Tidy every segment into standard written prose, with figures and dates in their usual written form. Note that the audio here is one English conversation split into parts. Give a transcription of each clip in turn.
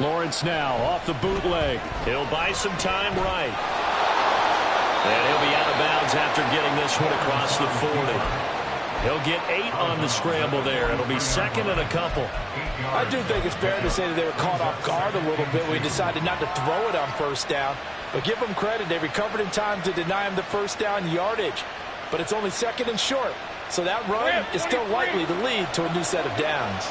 Lawrence now off the bootleg. He'll buy some time right. And he'll be out of bounds after getting this one across the 40. He'll get 8 on the scramble there. It'll be second and a couple. I do think it's fair to say that they were caught off guard a little bit when he decided not to throw it on first down. But give them credit. They recovered in time to deny him the first down yardage. But it's only second and short. So that run is still likely to lead to a new set of downs.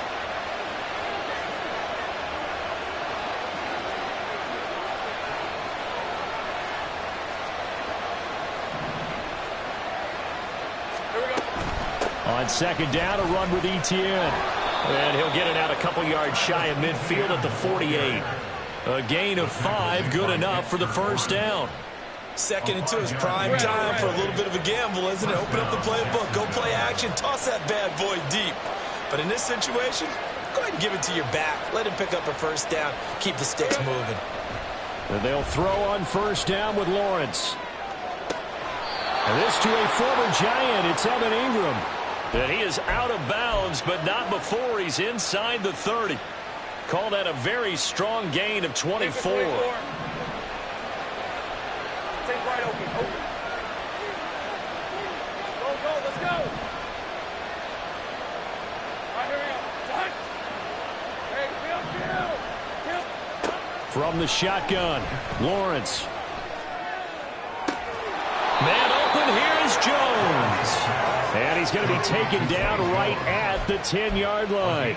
On second down, a run with Etienne. And he'll get it out a couple yards shy of midfield at the 48. A gain of 5, good enough for the first down. Second and 2 is prime time for a little bit of a gamble, isn't it? Open up the playbook, go play action, toss that bad boy deep. But in this situation, go ahead and give it to your back. Let him pick up a first down, keep the sticks moving. And they'll throw on first down with Lawrence. And this to a former Giant, it's Evan Ingram. And he is out of bounds, but not before he's inside the 30. Call that a very strong gain of 24. Take right, open. Go, let's go. Right here, Hey, From the shotgun, Lawrence. Man open, here is Jones. And he's going to be taken down right at the 10-yard line.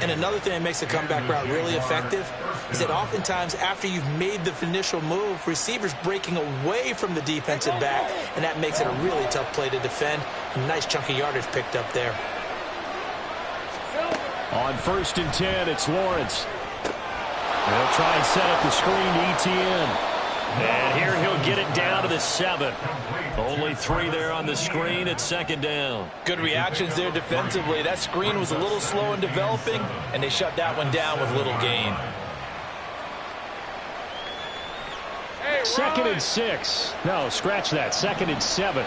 And another thing that makes the comeback route really effective is that oftentimes after you've made the initial move, receivers breaking away from the defensive back, and that makes it a really tough play to defend. A nice chunk of yardage picked up there. On first and 10, it's Lawrence. They'll try and set up the screen to Etienne. And here he'll get it down to the 7. Only 3 there on the screen at second down. Good reactions there defensively. That screen was a little slow in developing, and they shut that one down with little gain. Second and 6. No, scratch that. Second and 7.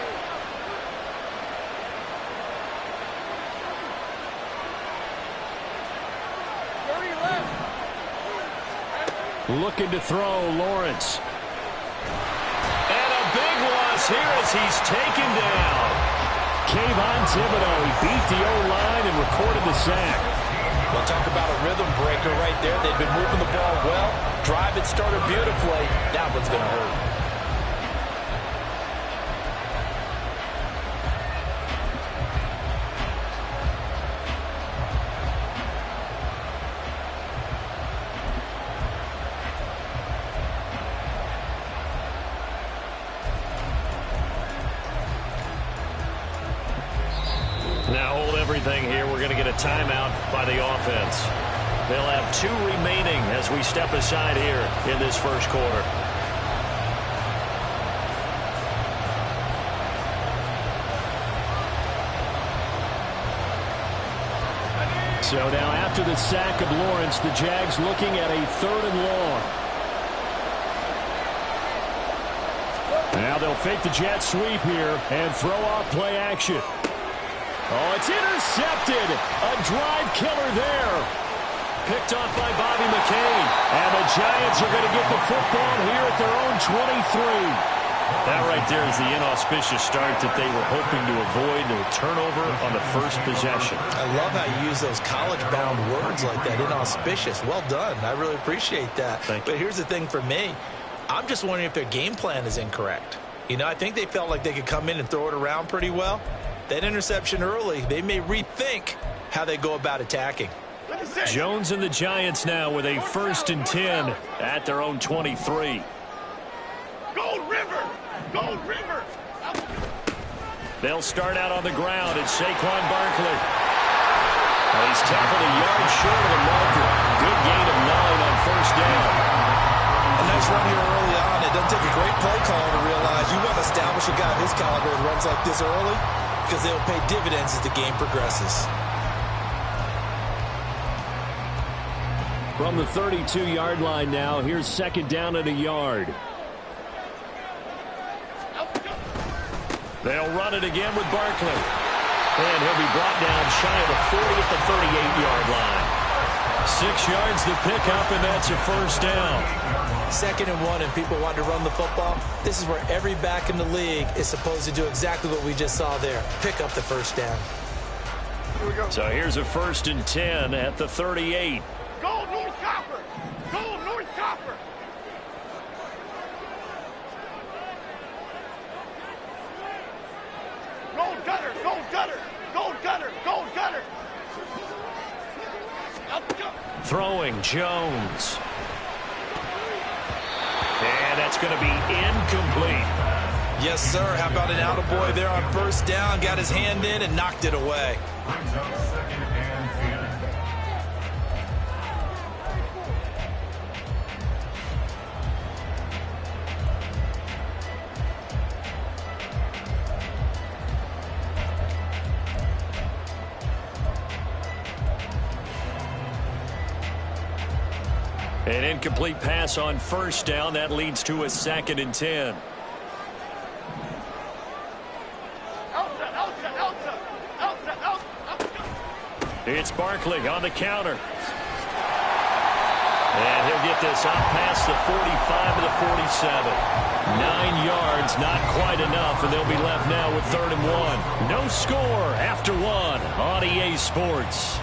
Looking to throw, Lawrence. And a big loss here as he's taken down. Kayvon Thibodeau, he beat the O-line and recorded the sack. Well, talk about a rhythm breaker right there. They've been moving the ball well. Drive it started beautifully. That one's going to hurt. Now hold everything here. We're going to get a timeout by the offense. They'll have 2 remaining as we step aside here in this first quarter. So now after the sack of Lawrence, the Jags looking at a 3rd and long. Now they'll fake the jet sweep here and throw off play action. Oh, it's intercepted. A drive killer there. Picked off by Bobby McCain. And the Giants are going to get the football here at their own 23. That right there is the inauspicious start that they were hoping to avoid, a turnover on the first possession. I love how you use those college-bound words like that, inauspicious. Well done. I really appreciate that. Thank you. But here's the thing for me. I'm just wondering if their game plan is incorrect. You know, I think they felt like they could come in and throw it around pretty well. That interception early, they may rethink how they go about attacking. Jones and the Giants now with a 1st and 10 at their own 23. Gold River! Gold River! They'll start out on the ground. It's Saquon Barkley. He's tackled a yard short of the marker. Good gain of 9 on first down. A nice run here early on. It doesn't take a great play caller to realize you want to establish a guy of his caliber with runs like this early, because they'll pay dividends as the game progresses. From the 32-yard line now, here's second down and a yard. They'll run it again with Barkley. And he'll be brought down shy of the 40 at the 38-yard line. 6 yards to pick up, and that's a first down. 2nd and 1, and people want to run the football. This is where every back in the league is supposed to do exactly what we just saw there. Pick up the first down. So here's a 1st and 10 at the 38. Go North Copper! Go North Copper! Gold gutter! Gold gutter! Gold gutter! Gold gutter! Throwing Jones. And that's going to be incomplete. Yes, sir. How about an attaboy there on 1st down? Got his hand in and knocked it away. An incomplete pass on 1st down. That leads to a 2nd and 10. It's Barkley on the counter. And he'll get this out past the 45 to the 47. 9 yards, not quite enough, and they'll be left now with 3rd and 1. No score after 1 on EA Sports.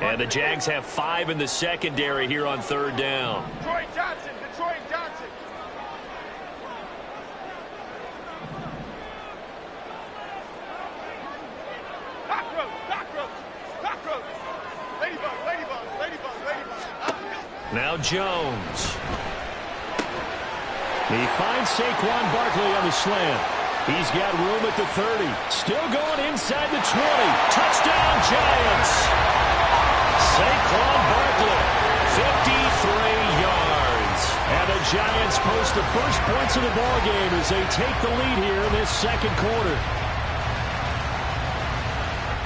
And the Jags have 5 in the secondary here on 3rd down. Detroit Johnson! Detroit Johnson! Cockroach! Cockroach! Cockroach! Ladybug! Ladybug! Ladybug! Ladybug! Now Jones. He finds Saquon Barkley on the slant. He's got room at the 30. Still going inside the 20. Touchdown, Giants. Saquon Barkley, 53 yards. And the Giants post the first points of the ballgame as they take the lead here in this 2nd quarter.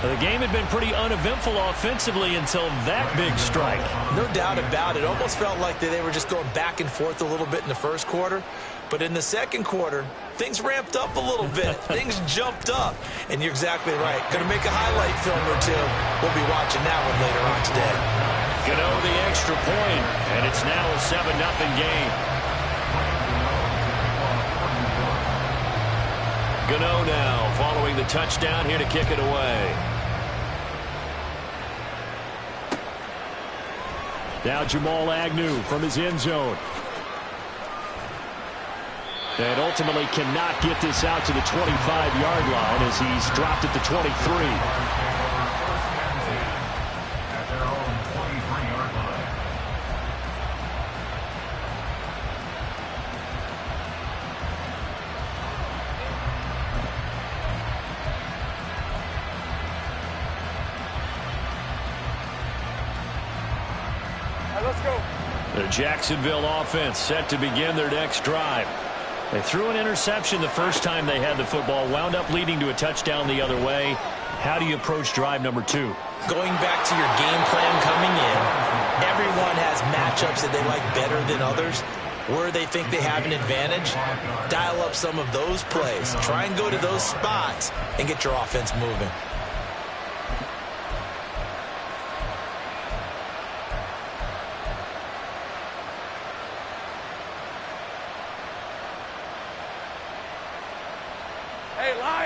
The game had been pretty uneventful offensively until that big strike. No doubt about it. Almost felt like they were just going back and forth a little bit in the 1st quarter. But in the 2nd quarter, things ramped up a little bit. Things jumped up. And you're exactly right. Going to make a highlight film or two. We'll be watching that one later on today. Gano the extra point, and it's now a 7-0 game. Gano now following the touchdown here to kick it away. Now Jamal Agnew from his end zone. And ultimately cannot get this out to the 25-yard line as he's dropped at the 23. Let's go. The Jacksonville offense set to begin their next drive. They threw an interception the first time they had the football, wound up leading to a touchdown the other way. How do you approach drive number 2? Going back to your game plan coming in, everyone has matchups that they like better than others. Where they think they have an advantage, dial up some of those plays. Try and go to those spots and get your offense moving.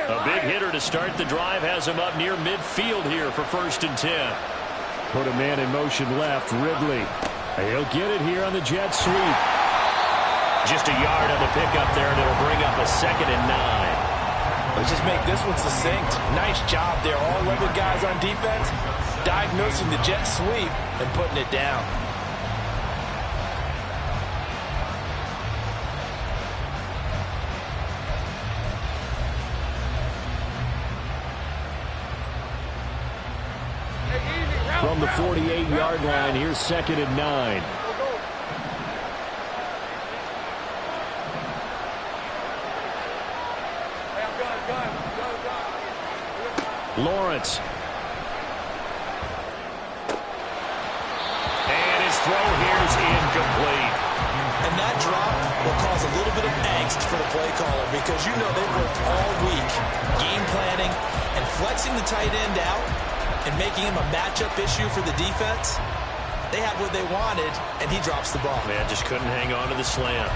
A big hitter to start the drive has him up near midfield here for 1st and 10. Put a man in motion left, Ridley. He'll get it here on the jet sweep. Just a yard on the pickup there, and it'll bring up a 2nd and 9. Let's just make this one succinct. Nice job there. All 11 guys on defense diagnosing the jet sweep and putting it down. From the 48-yard line, here's 2nd and 9. Lawrence. And his throw here is incomplete. And that drop will cause a little bit of angst for the play caller because you know they've worked all week game planning and flexing the tight end out and making him a matchup issue for the defense. They have what they wanted, and he drops the ball. Man, just couldn't hang on to the slant.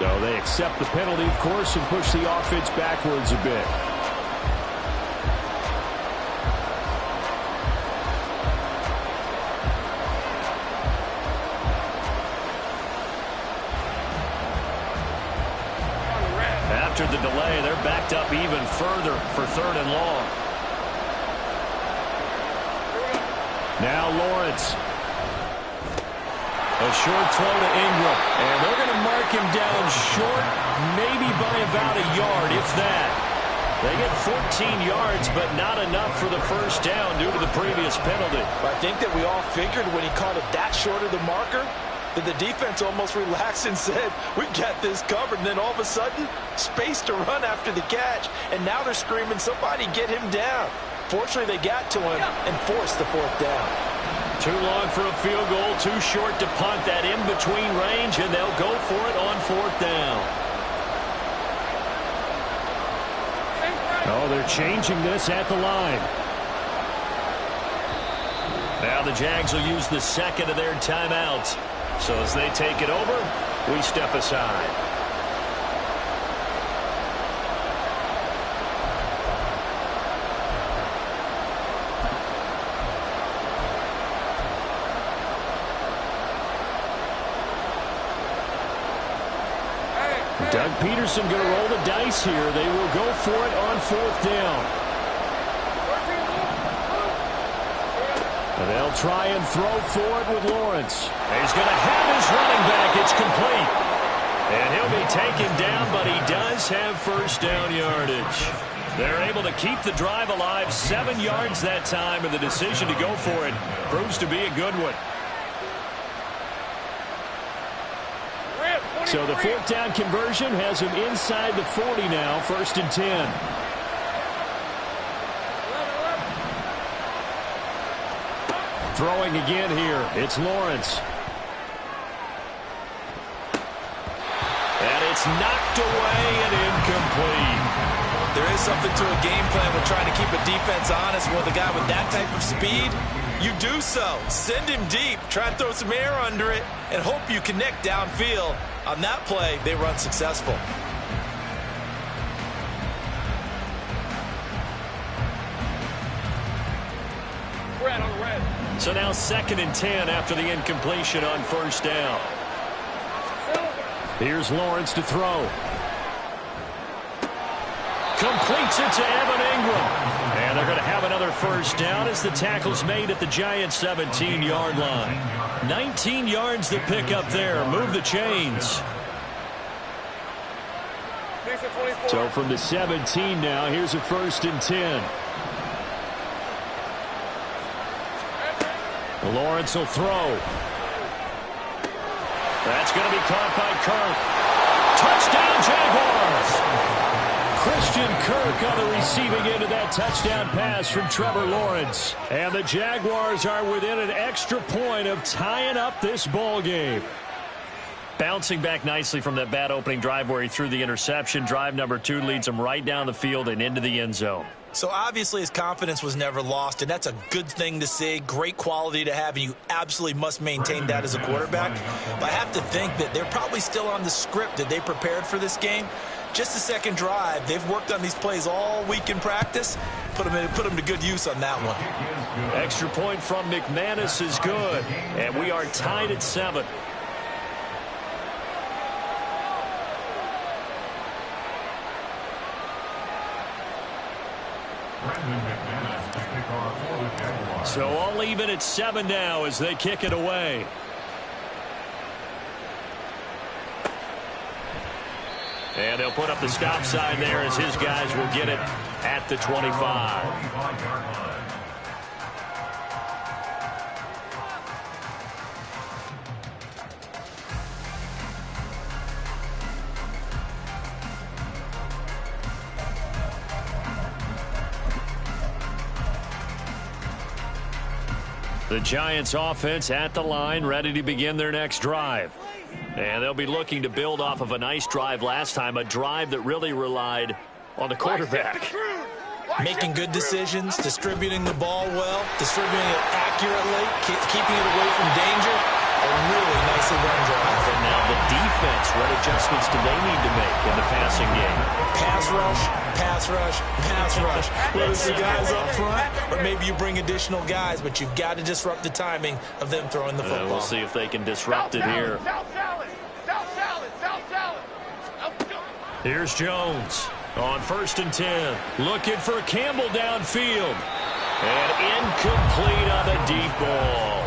So they accept the penalty, of course, and push the offense backwards a bit. After the delay, they're backed up even further for 3rd and long. Now Lawrence. A short throw to Ingram. And they're going to mark him down short, maybe by about a yard, if that. They get 14 yards, but not enough for the first down due to the previous penalty. I think that we all figured when he caught it that short of the marker that the defense almost relaxed and said, we got this covered. And then all of a sudden, space to run after the catch. And now they're screaming, somebody get him down. Fortunately, they got to him and forced the 4th down. Too long for a field goal, too short to punt that in-between range, and they'll go for it on 4th down. Oh, they're changing this at the line. Now the Jags will use the second of their timeouts. So as they take it over, we step aside. Doug Peterson going to roll the dice here. They will go for it on 4th down. And they'll try and throw for it with Lawrence. He's going to have his running back. It's complete. And he'll be taken down, but he does have first down yardage. They're able to keep the drive alive, 7 yards that time, and the decision to go for it proves to be a good one. So the 4th down conversion has him inside the 40 now, 1st and 10. Throwing again here, it's Lawrence. And it's knocked away and incomplete. There is something to a game plan with trying to keep a defense honest with a guy with that type of speed. You do so. Send him deep. Try and throw some air under it and hope you connect downfield. On that play, they run successful. Red on red. So now 2nd and 10 after the incompletion on 1st down. Here's Lawrence to throw. Completes it to Evan Ingram. And they're going to have another first down as the tackle's made at the Giants' 17-yard line. 19 yards to pick up there. Move the chains. So from the 17 now, here's a 1st and 10. Lawrence will throw. That's going to be caught by Kirk. Touchdown, Jaguars! Christian Kirk on the receiving end of that touchdown pass from Trevor Lawrence. And the Jaguars are within an extra point of tying up this ball game. Bouncing back nicely from that bad opening drive where he threw the interception. Drive number 2 leads him right down the field and into the end zone. So obviously his confidence was never lost, and that's a good thing to see. Great quality to have, and you absolutely must maintain that as a quarterback. But I have to think that they're probably still on the script that they prepared for this game. Just the second drive, they've worked on these plays all week in practice. Put them to good use on that one. Extra point from McManus is good, and we are tied at 7. So all even at 7 now as they kick it away. And they'll put up the stop sign there as his guys will get it at the 25. The Giants offense at the line, ready to begin their next drive. And they'll be looking to build off of a nice drive last time, a drive that really relied on the quarterback. Making good decisions, distributing the ball well, distributing it accurately, keeping it away from danger. A really nicely run drive. And now the defense, what adjustments do they need to make in the passing game? Pass rush, pass rush, pass rush. Whether it's the guys up front or maybe you bring additional guys, but you've got to disrupt the timing of them throwing the football. We'll see if they can disrupt it here. South salad, South salad, South salad. Here's Jones on 1st and 10. Looking for Campbell downfield. And incomplete on a deep ball.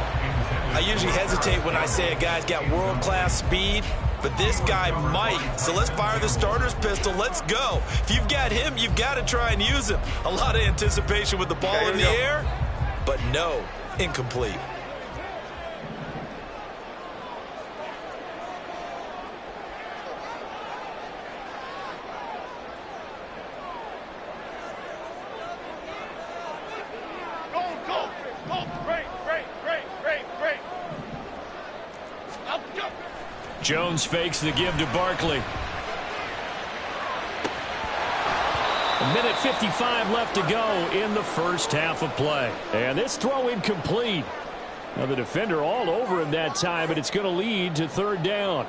I usually hesitate when I say a guy's got world-class speed, but this guy might. So let's fire the starter's pistol. Let's go. If you've got him, you've got to try and use him. A lot of anticipation with the ball in the air, but no, incomplete. Jones fakes the give to Barkley. 1:55 left to go in the first half of play. And this throw incomplete. Now the defender all over him that time, but it's going to lead to 3rd down.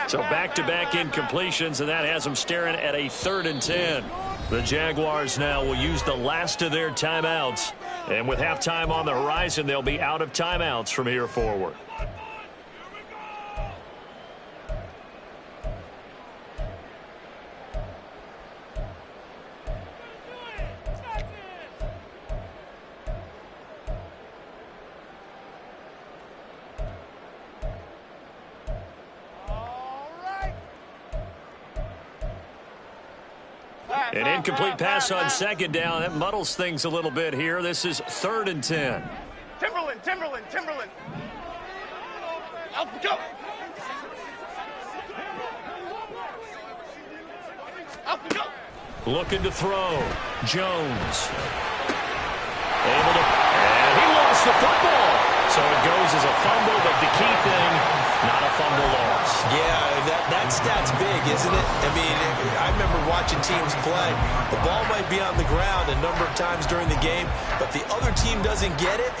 So back-to-back incompletions, and that has them staring at a 3rd and 10. The Jaguars now will use the last of their timeouts. And with halftime on the horizon, they'll be out of timeouts from here forward. An incomplete pass on 2nd down. That muddles things a little bit here. This is 3rd and 10. Timberland. Out we go. Out we go. Looking to throw. Jones. Able to. And he lost the football. So it goes as a fumble, but the key thing, not a fumble loss. Yeah, that stat's big, isn't it? I mean, I remember watching teams play. The ball might be on the ground a number of times during the game, but the other team doesn't get it.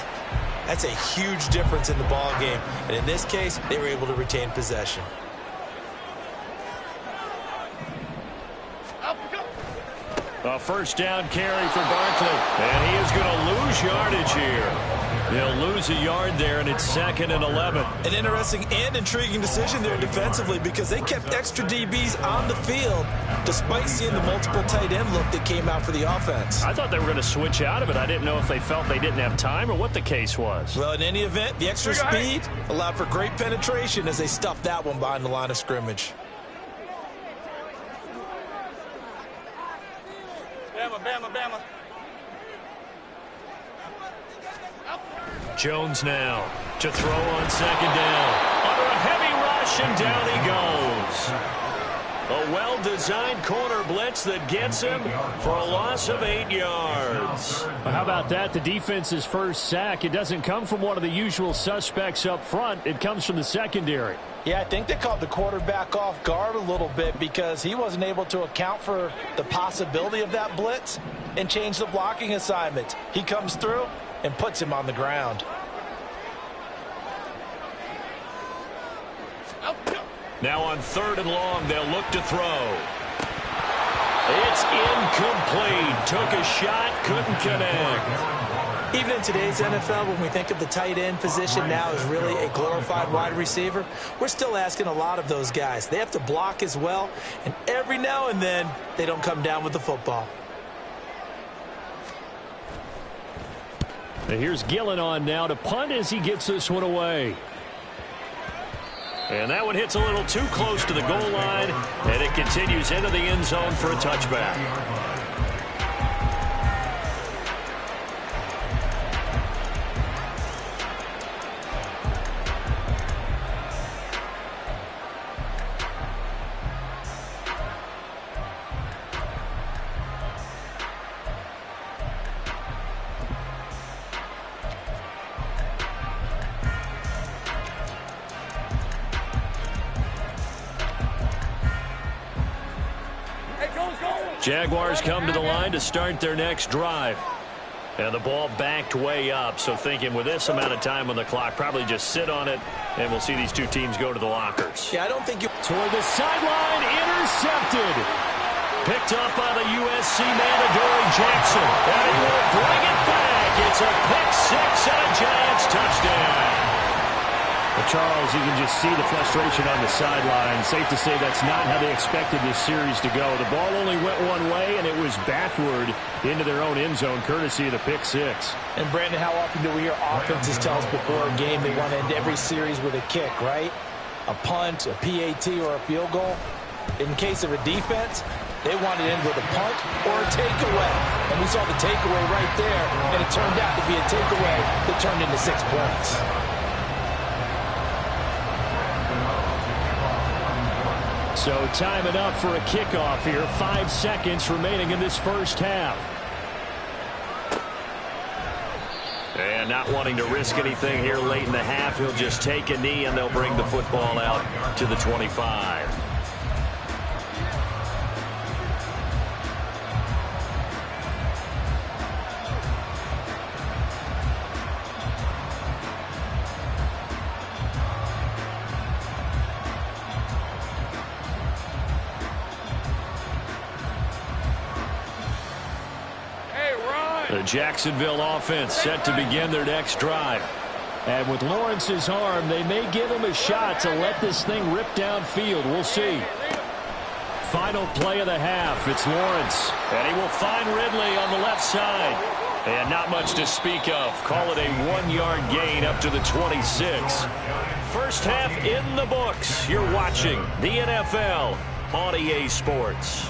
That's a huge difference in the ball game. And in this case, they were able to retain possession. A 1st down carry for Barkley. And he is going to lose yardage here. They'll lose a yard there, and it's 2nd and 11. An interesting and intriguing decision there defensively because they kept extra DBs on the field despite seeing the multiple tight end look that came out for the offense. I thought they were going to switch out of it. I didn't know if they felt they didn't have time or what the case was. Well, in any event, the extra speed allowed for great penetration as they stuffed that one behind the line of scrimmage. Bama. Jones now to throw on 2nd down. Under a heavy rush, and down he goes. A well-designed corner blitz that gets him for a loss of 8 yards. Well, how about that? The defense's first sack. It doesn't come from one of the usual suspects up front. It comes from the secondary. Yeah, I think they caught the quarterback off guard a little bit because he wasn't able to account for the possibility of that blitz and change the blocking assignments. He comes through and puts him on the ground. Now on 3rd and long, they'll look to throw. It's incomplete. Took a shot, couldn't connect. Even in today's NFL, when we think of the tight end position now as really a glorified wide receiver, we're still asking a lot of those guys. They have to block as well, and every now and then, they don't come down with the football. And here's Gillen on now to punt as he gets this one away. And that one hits a little too close to the goal line, and it continues into the end zone for a touchback. Jaguars come to the line to start their next drive. And the ball backed way up, so thinking with this amount of time on the clock, probably just sit on it, and we'll see these two teams go to the lockers. Yeah, I don't think you... Toward the sideline, intercepted. Picked up by the USC man, Adoree Jackson. And he will bring it back. It's a pick six and a Giants touchdown. Well, Charles, you can just see the frustration on the sideline. Safe to say that's not how they expected this series to go. The ball only went one way, and it was backward into their own end zone, courtesy of the pick six. And, Brandon, how often do we hear offenses tell us before a game they want to end every series with a kick, right? A punt, a PAT, or a field goal. In case of a defense, they want to end with a punt or a takeaway. And we saw the takeaway right there, and it turned out to be a takeaway that turned into 6 points. So time enough for a kickoff here. 5 seconds remaining in this first half. And not wanting to risk anything here late in the half, he'll just take a knee and they'll bring the football out to the 25. The Jacksonville offense set to begin their next drive. And with Lawrence's arm, they may give him a shot to let this thing rip downfield. We'll see. Final play of the half. It's Lawrence. And he will find Ridley on the left side. And not much to speak of. Call it a 1-yard gain up to the 26. First half in the books. You're watching the NFL on EA Sports.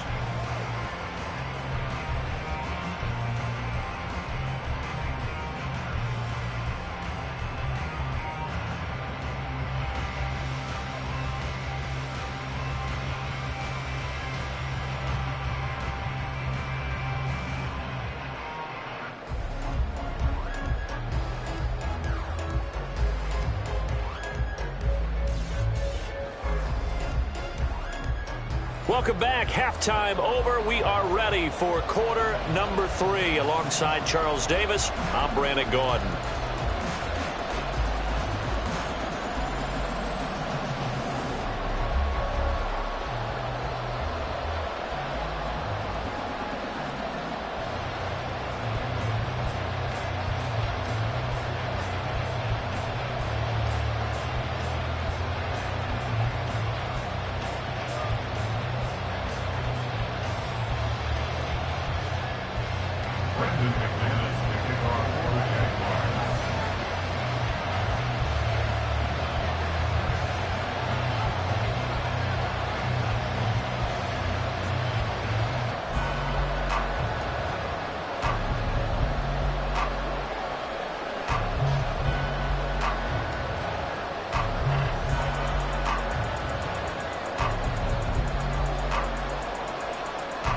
Welcome back. Halftime over. We are ready for quarter number 3. Alongside Charles Davis, I'm Brandon Gaudin.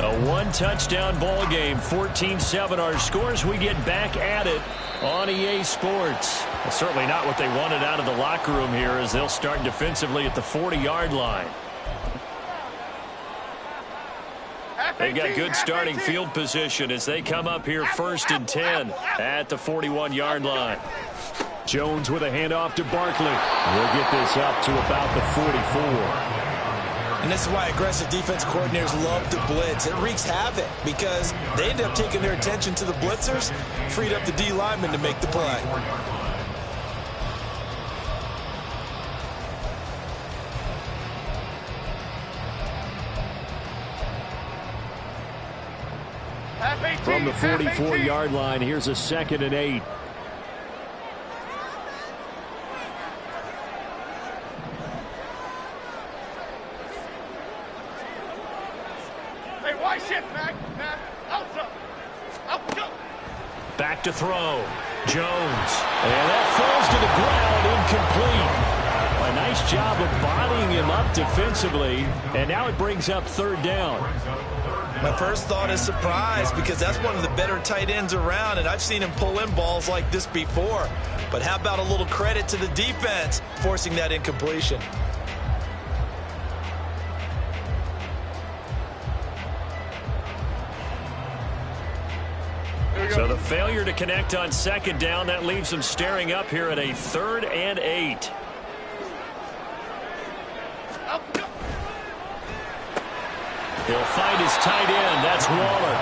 A one-touchdown ball game, 14-7 our scores. We get back at it on EA Sports. Well, certainly not what they wanted out of the locker room here as they'll start defensively at the 40-yard line. They've got good starting field position as they come up here 1st and 10 at the 41-yard line. Jones with a handoff to Barkley. We'll get this up to about the 44. And this is why aggressive defense coordinators love to blitz. It wreaks havoc because they end up taking their attention to the blitzers, freed up the D lineman to make the play. From the 44-yard line, here's a 2nd and 8. Back to throw. Jones. And that falls to the ground, incomplete. A nice job of bodying him up defensively. And now it brings up 3rd down. My first thought is surprise because that's one of the better tight ends around, and I've seen him pull in balls like this before. But how about a little credit to the defense forcing that incompletion? So the failure to connect on 2nd down, that leaves them staring up here at a 3rd and 8. He'll find his tight end. That's Waller.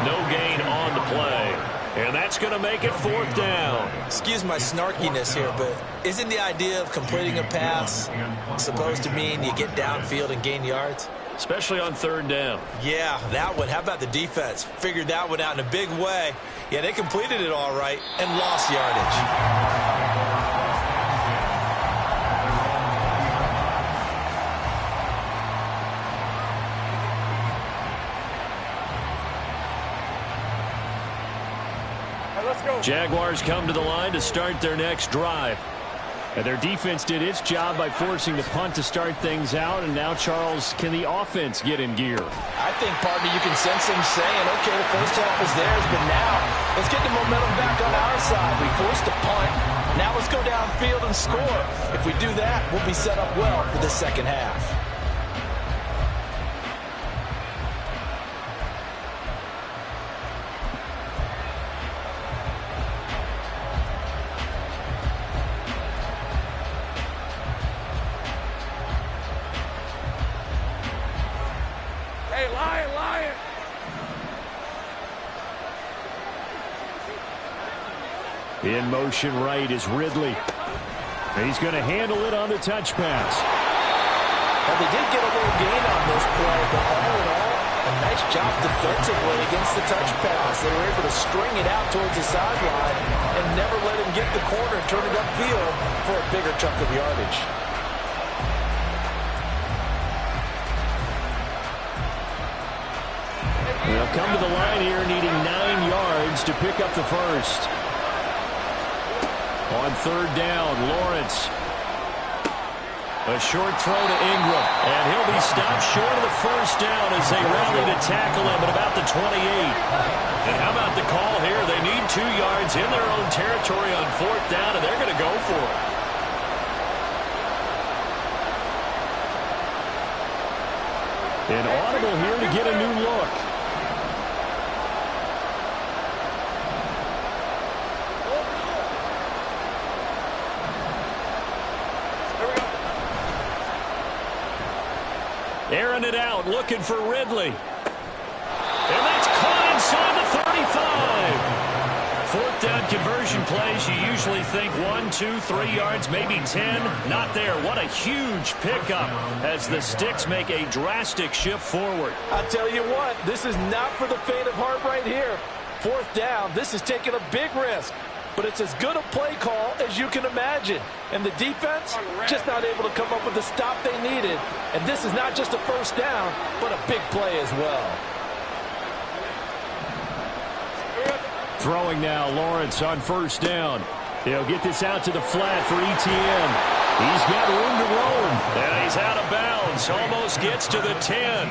No gain on the play. And that's going to make it 4th down. Excuse my snarkiness here, but isn't the idea of completing a pass supposed to mean you get downfield and gain yards? Especially on 3rd down. Yeah, that one. How about the defense? Figured that one out in a big way. Yeah, they completed it all right and lost yardage. Jaguars come to the line to start their next drive. And their defense did its job by forcing the punt to start things out. And now, Charles, can the offense get in gear? I think, partner, you can sense them saying, okay, the first half is theirs, but now let's get the momentum back on our side. We forced a punt. Now let's go downfield and score. If we do that, we'll be set up well for the second half. In motion right is Ridley. He's going to handle it on the touch pass. Well, they did get a little gain on this play, but all in all, a nice job defensively against the touch pass. They were able to string it out towards the sideline and never let him get the corner and turn it upfield for a bigger chunk of yardage. They'll come to the line here needing 9 yards to pick up the first. On 3rd down, Lawrence. A short throw to Ingram. And he'll be stopped short of the first down as they rally to tackle him at about the 28. And how about the call here? They need 2 yards in their own territory on 4th down, and they're going to go for it. An audible here to get a new look. Airing it out, looking for Ridley. And that's caught inside the 35. 4th down conversion plays, you usually think 1, 2, 3 yards, maybe 10. Not there. What a huge pickup as the Sticks make a drastic shift forward. I'll tell you what, this is not for the faint of heart right here. 4th down, this is taking a big risk. But it's as good a play call as you can imagine. And the defense just not able to come up with the stop they needed. And this is not just a first down, but a big play as well. Throwing now, Lawrence on 1st down. He'll get this out to the flat for Etienne. He's got room to roam. And he's out of bounds. Almost gets to the 10.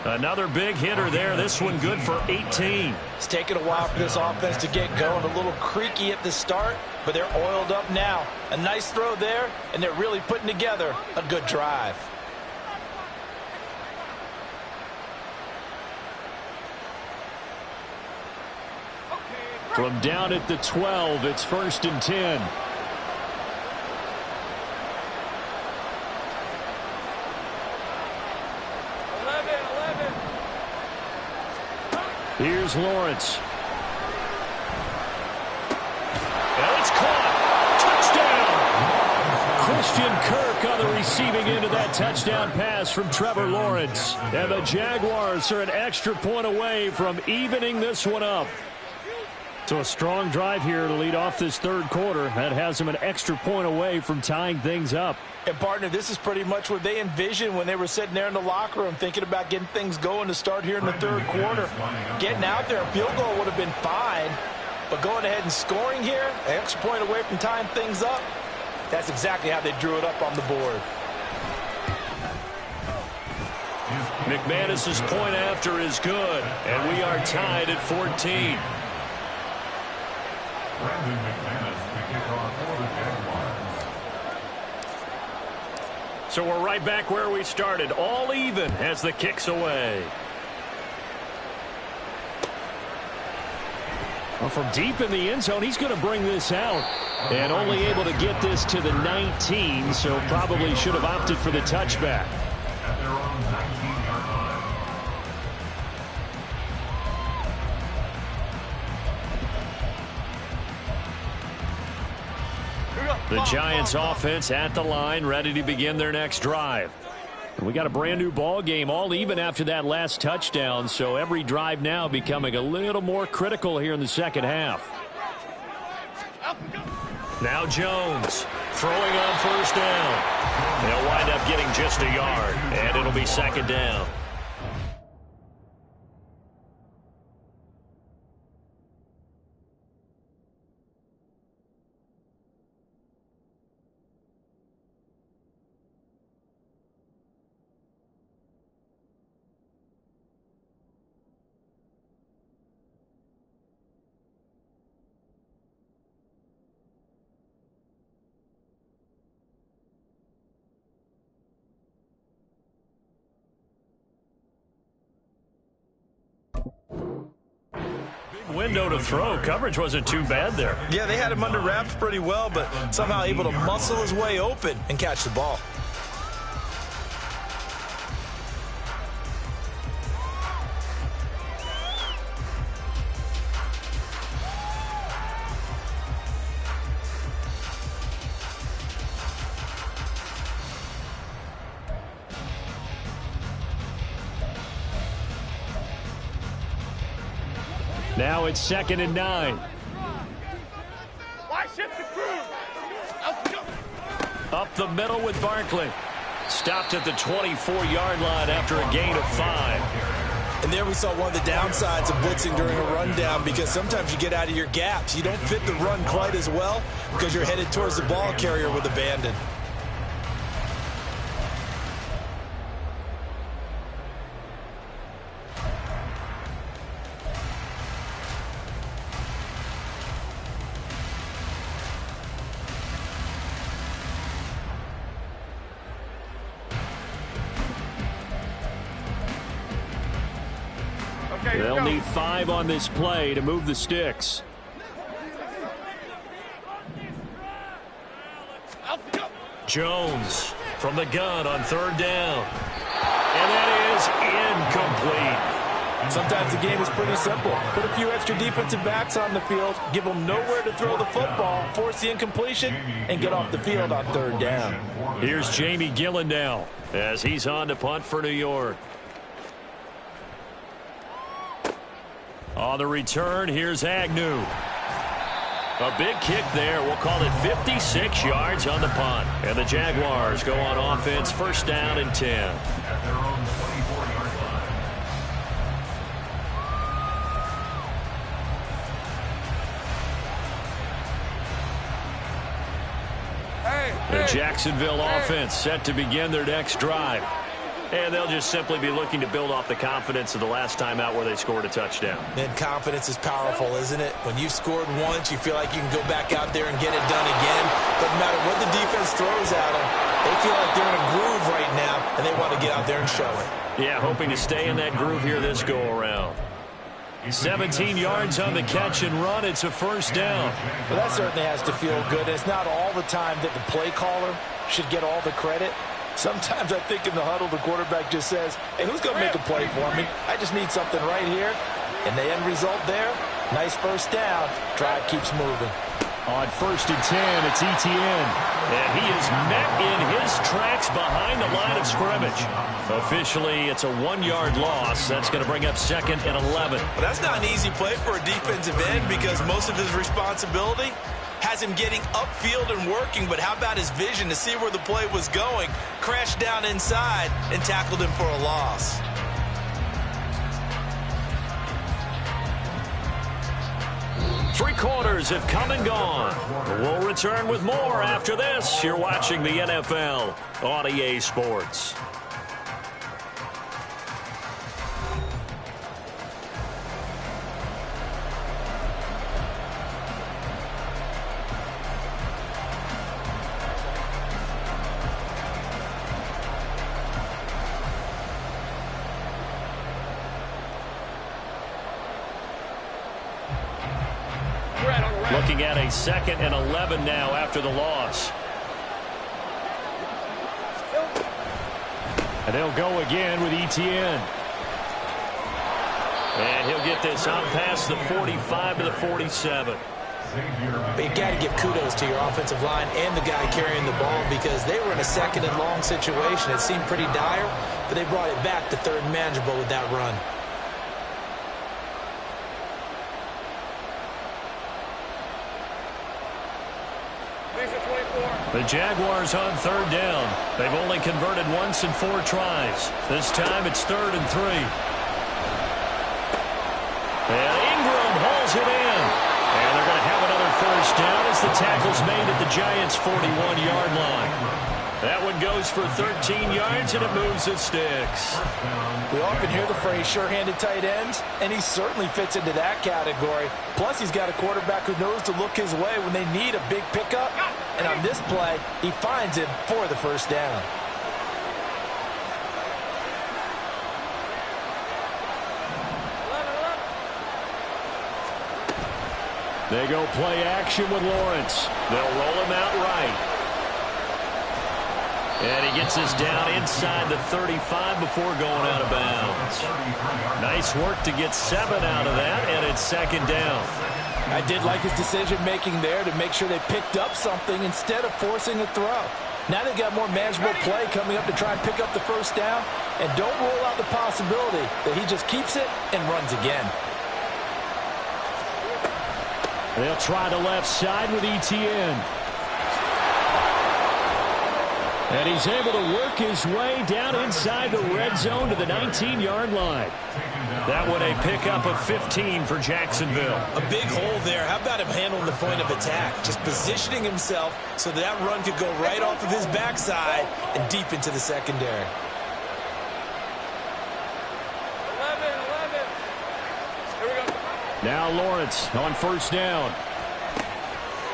Another big hitter there. This one good for 18. It's taken a while for this offense to get going. A little creaky at the start, but they're oiled up now. A nice throw there, and they're really putting together a good drive. From down at the 12, it's 1st and 10. Here's Lawrence. And it's caught. Touchdown. Christian Kirk on the receiving end of that touchdown pass from Trevor Lawrence. And the Jaguars are an extra point away from evening this one up. So a strong drive here to lead off this third quarter. That has them an extra point away from tying things up. And, partner, this is pretty much what they envisioned when they were sitting there in the locker room thinking about getting things going to start here in the third quarter. Getting out there, a field goal would have been fine. But going ahead and scoring here, an extra point away from tying things up, that's exactly how they drew it up on the board. McManus's point after is good. And we are tied at 14. Brandon McManus to kick off for the Jaguars. So we're right back where we started. All even as the kick's away. Well, from deep in the end zone, he's going to bring this out. And only able to get this to the 19, so probably should have opted for the touchback. At their own 19-yard line. The Giants offense at the line, ready to begin their next drive. We got a brand new ball game, all even after that last touchdown, so every drive now becoming a little more critical here in the second half. Now Jones throwing on first down. They'll wind up getting just a yard, and it'll be second down. Window to throw. Coverage wasn't too bad there. Yeah, they had him under wraps pretty well, but somehow able to muscle his way open and catch the ball. Now it's 2nd and 9. Why shift the crew? Let's go. Up the middle with Barkley. Stopped at the 24-yard line after a gain of 5. And there we saw one of the downsides of blitzing during a rundown, because sometimes you get out of your gaps. You don't fit the run quite as well because you're headed towards the ball carrier with abandon. They'll need 5 on this play to move the sticks. Jones from the gun on 3rd down. And that is incomplete. Sometimes the game is pretty simple. Put a few extra defensive backs on the field, give them nowhere to throw the football, force the incompletion, and get off the field on 3rd down. Here's Jamie Gillen now as he's on to punt for New York. On the return, here's Agnew. A big kick there. We'll call it 56 yards on the punt. And the Jaguars go on offense, 1st down and 10. At their own 24-yard line. The Jacksonville offense set to begin their next drive. And they'll just simply be looking to build off the confidence of the last time out where they scored a touchdown. And confidence is powerful, isn't it? When you've scored once, you feel like you can go back out there and get it done again. But no matter what the defense throws at them, they feel like they're in a groove right now, and they want to get out there and show it. Yeah, hoping to stay in that groove here this go-around. 17 yards on the catch and run. It's a first down. Well, that certainly has to feel good. It's not all the time that the play caller should get all the credit. Sometimes I think in the huddle, the quarterback just says, hey, who's going to make a play for me? I just need something right here. And the end result there, nice first down. Drive keeps moving. On 1st and 10, it's Etienne. And he is met in his tracks behind the line of scrimmage. Officially, it's a 1-yard loss. That's going to bring up 2nd and 11. Well, that's not an easy play for a defensive end because most of his responsibility has him getting upfield and working, but how about his vision to see where the play was going, crashed down inside, and tackled him for a loss. Three quarters have come and gone. We'll return with more after this. You're watching the NFL on EA Sports. Looking at a 2nd and 11 now after the loss. And they'll go again with Etienne. And he'll get this out past the 45 to the 47. But you got to give kudos to your offensive line and the guy carrying the ball because they were in a 2nd and long situation. It seemed pretty dire, but they brought it back to 3rd and manageable with that run. The Jaguars on 3rd down. They've only converted once in 4 tries. This time it's 3rd and 3. And Ingram hauls it in. And they're going to have another first down as the tackle's made at the Giants' 41-yard line. That one goes for 13 yards, and it moves the sticks. We often hear the phrase sure-handed tight ends, and he certainly fits into that category. Plus, he's got a quarterback who knows to look his way when they need a big pickup. And on this play, he finds him for the first down. They go play action with Lawrence. They'll roll him out right. And he gets this down inside the 35 before going out of bounds. Nice work to get 7 out of that, and it's 2nd down. I did like his decision-making there to make sure they picked up something instead of forcing a throw. Now they've got more manageable play coming up to try and pick up the first down, and don't rule out the possibility that he just keeps it and runs again. They'll try the left side with Etienne. And he's able to work his way down inside the red zone to the 19-yard line. That one a pickup of 15 for Jacksonville. A big hole there. How about him handling the point of attack? Just positioning himself so that run could go right off of his backside and deep into the secondary. 11. Here we go. Now Lawrence on 1st down.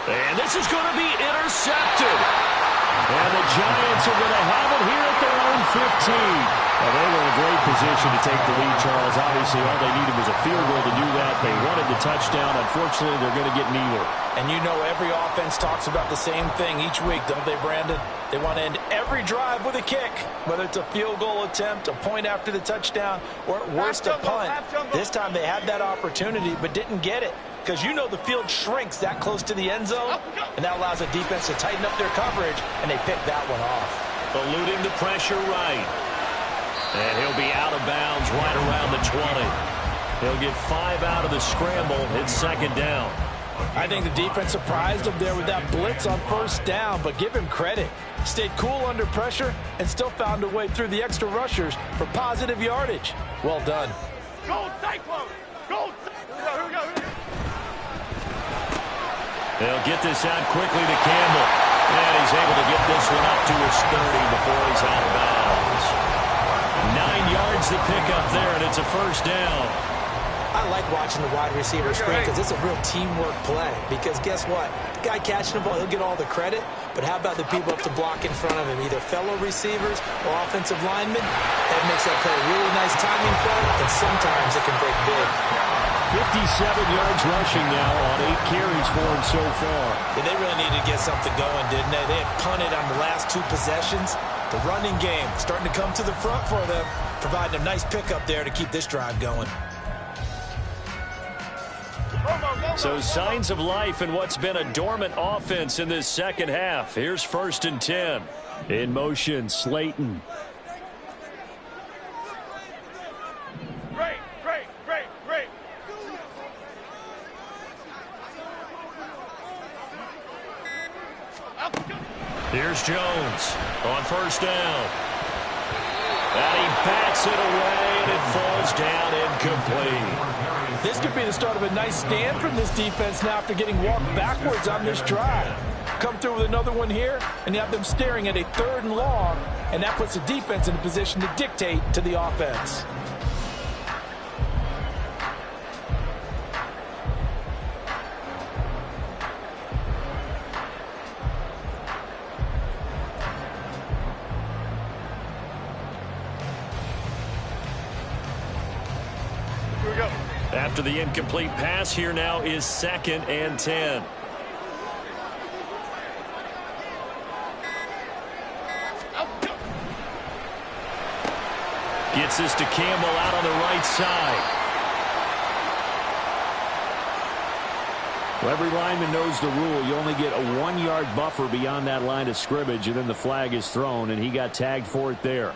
And this is going to be intercepted. And the Giants are going to have it here at their own 15. Well, they were in a great position to take the lead, Charles. Obviously, all they needed was a field goal to do that. They wanted the touchdown. Unfortunately, they're going to get neither. And you know every offense talks about the same thing each week, don't they, Brandon? They want to end every drive with a kick, whether it's a field goal attempt, a point after the touchdown, or at worst a punt. This time they had that opportunity but didn't get it because you know the field shrinks that close to the end zone, and that allows the defense to tighten up their coverage, and they pick that one off. Eluding the pressure right. And he'll be out of bounds right around the 20. He'll get 5 out of the scramble. It's 2nd down. I think the defense surprised him there with that blitz on 1st down, but give him credit. Stayed cool under pressure and still found a way through the extra rushers for positive yardage. Well done. Gold Cyclone! Gold Cyclone! Here we go. They'll get this out quickly to Campbell. And he's able to get this one up to his 30 before he's out of bounds. the pickup there, and it's a first down. I like watching the wide receiver screen because it's a real teamwork play. Because guess what? The guy catching the ball, he'll get all the credit. But how about the people up to block in front of him, either fellow receivers or offensive linemen? That makes that play a really nice timing play, and sometimes it can break big. 57 yards rushing now on 8 carries for him so far. Yeah, they really needed to get something going, didn't they? They had punted on the last 2 possessions. The running game starting to come to the front for them, providing a nice pickup there to keep this drive going. So signs of life in what's been a dormant offense in this second half. Here's 1st and 10. In motion, Slayton. Great. Here's Jones on 1st down. And he bats it away, and it falls down incomplete. This could be the start of a nice stand from this defense now after getting walked backwards on this drive. Come through with another one here, and you have them staring at a 3rd and long, and that puts the defense in a position to dictate to the offense. After the incomplete pass, here now is 2nd and 10. Gets this to Campbell out on the right side. Well, every lineman knows the rule. You only get a 1-yard buffer beyond that line of scrimmage, and then the flag is thrown, and he got tagged for it there.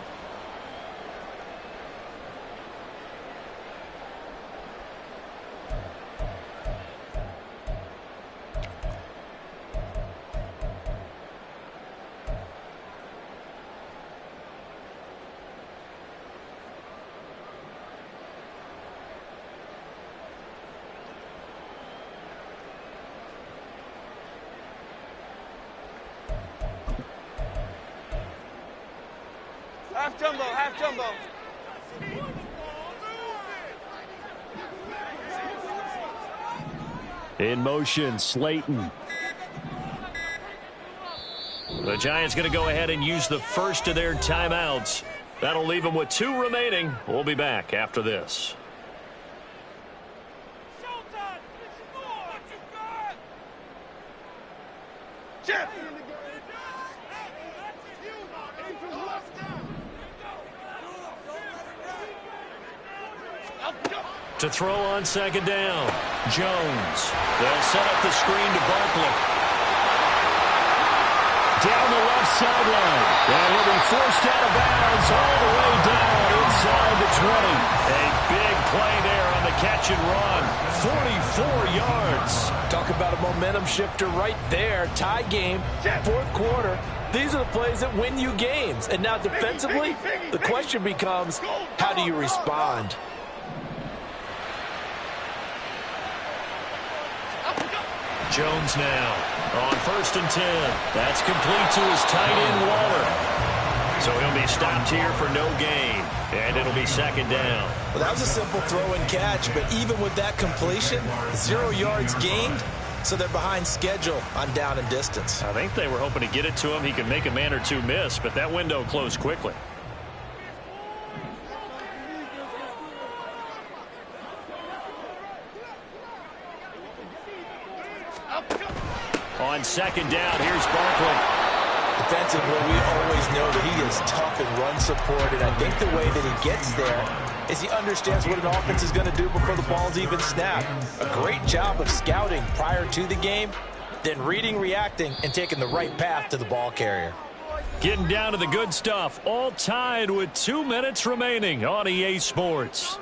Half jumbo. In motion, Slayton. The Giants going to go ahead and use the first of their timeouts. That'll leave them with 2 remaining. We'll be back after this. Chip. To throw on 2nd down. Jones. They'll set up the screen to Barkley. Down the left sideline. And he'll be forced out of bounds all the way down inside the 20. A big play there on the catch and run. 44 yards. Talk about a momentum shifter right there. Tie game, 4th quarter. These are the plays that win you games. And now defensively, the question becomes, how do you respond? Jones now on 1st and 10. That's complete to his tight end, Waller. So he'll be stopped here for no gain, and it'll be 2nd down. Well, that was a simple throw and catch, but even with that completion, 0 yards gained, so they're behind schedule on down and distance. I think they were hoping to get it to him. He could make a man or 2 miss, but that window closed quickly. On 2nd down, here's Barkley. Defensively, we always know that he is tough and run supported. I think the way that he gets there is he understands what an offense is going to do before the ball's even snapped. A great job of scouting prior to the game, then reading, reacting, and taking the right path to the ball carrier. Getting down to the good stuff, all tied with 2 minutes remaining on EA Sports.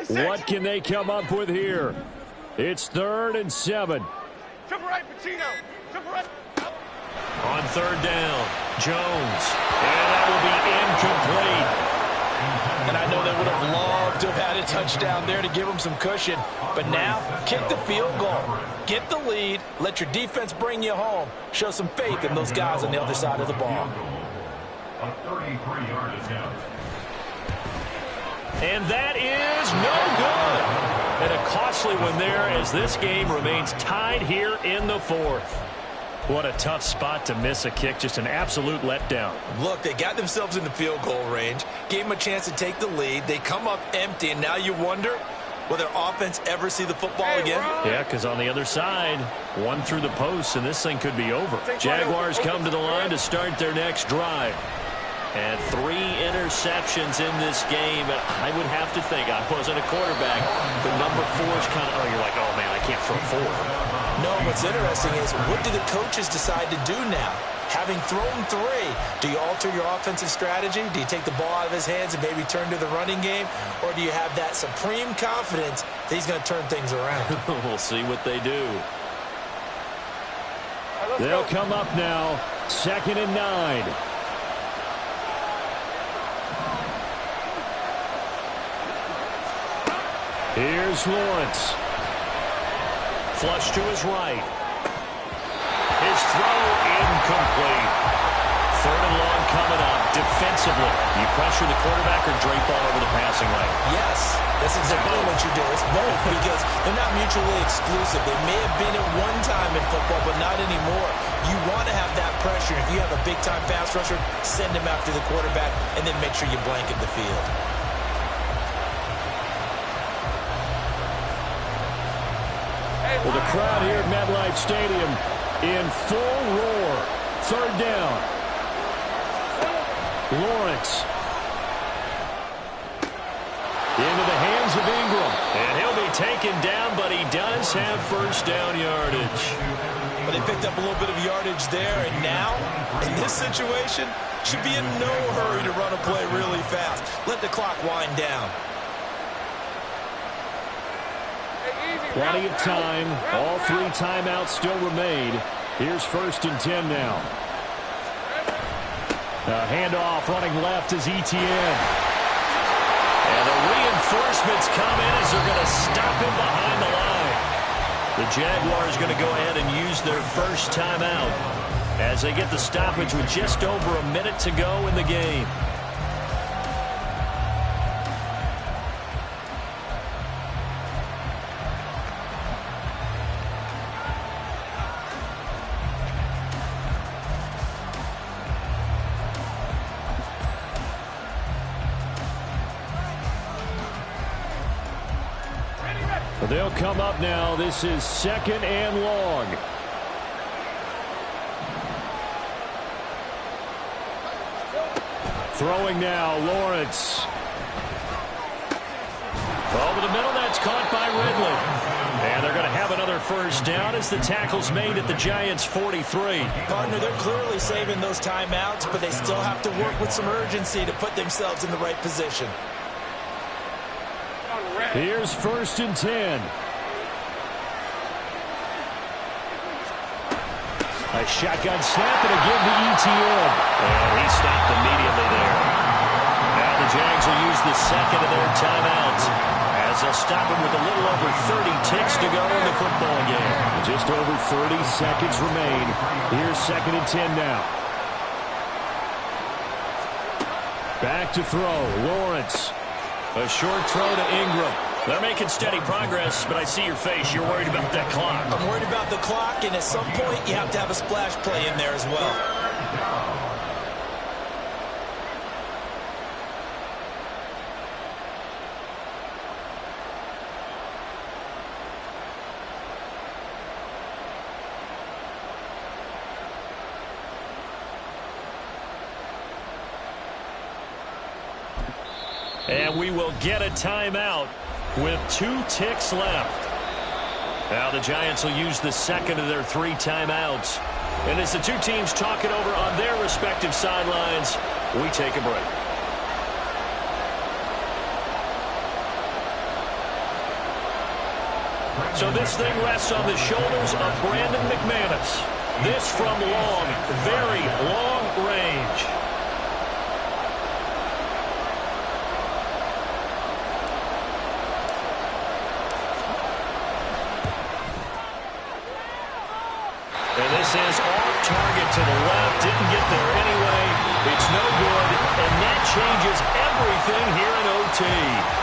What can they come up with here? It's 3rd and 7. Jump right, Pacino. Jump right. On 3rd down, Jones. And that will be incomplete. And I know they would have loved to have had a touchdown there to give them some cushion. But now, kick the field goal. Get the lead. Let your defense bring you home. Show some faith in those guys on the other side of the ball. A 33-yard attempt. And that is no good. And a costly one there as this game remains tied here in the 4th. What a tough spot to miss a kick. Just an absolute letdown. Look, they got themselves in the field goal range, gave them a chance to take the lead. They come up empty, and now you wonder, will their offense ever see the football again? Yeah, because on the other side, one through the post, and this thing could be over. Jaguars come to the line to start their next drive. And 3 interceptions in this game. I would have to think, I wasn't a quarterback, the number 4 is kind of, you're like, oh, man, I can't throw 4. No, what's interesting is, what do the coaches decide to do now? Having thrown 3, do you alter your offensive strategy? Do you take the ball out of his hands and maybe turn to the running game? Or do you have that supreme confidence that he's going to turn things around? We'll see what they do. They'll come up now, 2nd and 9. Here's Lawrence. Flush to his right. His throw incomplete. 3rd and long coming up. Defensively, you pressure the quarterback or drape all over the passing lane? Yes, that's exactly what you do. It's both because they're not mutually exclusive. They may have been at one time in football, but not anymore. You want to have that pressure. If you have a big-time pass rusher, send him after the quarterback, and then make sure you blanket the field. Well, the crowd here at MetLife Stadium in full roar. 3rd down. Lawrence. Into the hands of Ingram. And he'll be taken down, but he does have 1st down yardage. But they picked up a little bit of yardage there, and now, in this situation, should be in no hurry to run a play really fast. Let the clock wind down. Plenty of time. All 3 timeouts still remain. Here's 1st and 10 now. A handoff running left is Etienne. And the reinforcements come in as they're going to stop him behind the line. The Jaguars going to go ahead and use their 1st timeout as they get the stoppage with just over a minute to go in the game. They'll come up now. This is 2nd and long. Throwing now, Lawrence. Over the middle, that's caught by Ridley. And they're going to have another 1st down as the tackle's made at the Giants' 43. Partner, they're clearly saving those timeouts, but they still have to work with some urgency to put themselves in the right position. Here's 1st and 10. A shotgun snap and again to Etienne. And he stopped immediately there. Now the Jags will use the 2nd of their timeouts as they'll stop him with a little over 30 ticks to go in the football game. Just over 30 seconds remain. Here's 2nd and 10 now. Back to throw. Lawrence. A short throw to Ingram. They're making steady progress, but I see your face. You're worried about that clock. I'm worried about the clock, and at some point, you have to have a splash play in there as well. And we will get a timeout with 2 ticks left. Now the Giants will use the 2nd of their 3 timeouts. And as the 2 teams talk it over on their respective sidelines, we take a break. So this thing rests on the shoulders of Brandon McManus. This from long, very long range. And this is off target to the left. Didn't get there anyway. It's no good. And that changes everything here in OT.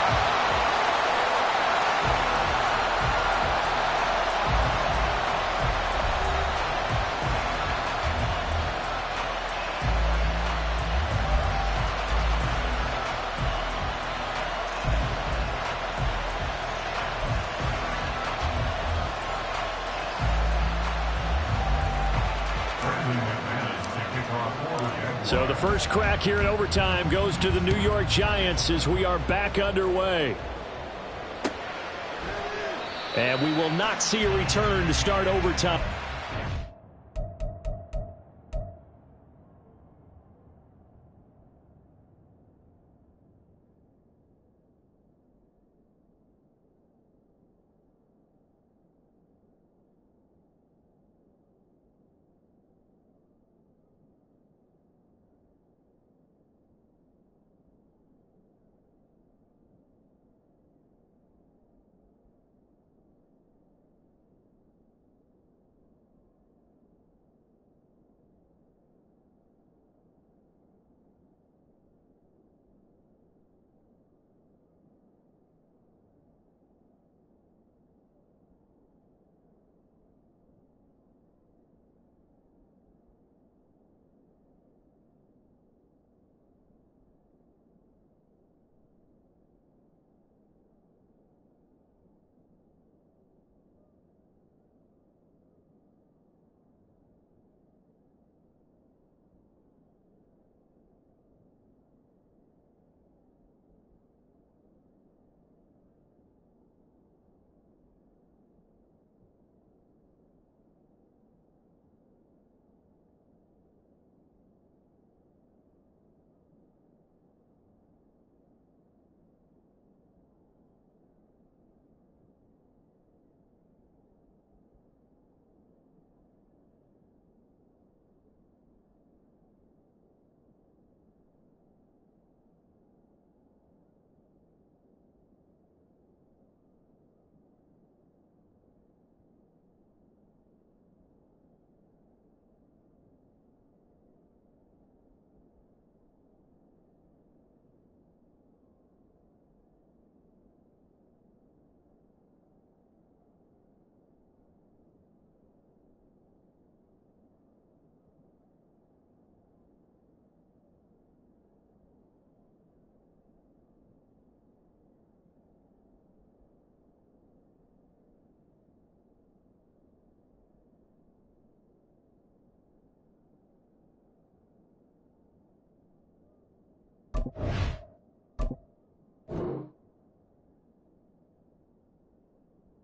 So the first crack here in overtime goes to the New York Giants as we are back underway. And we will not see a return to start overtime.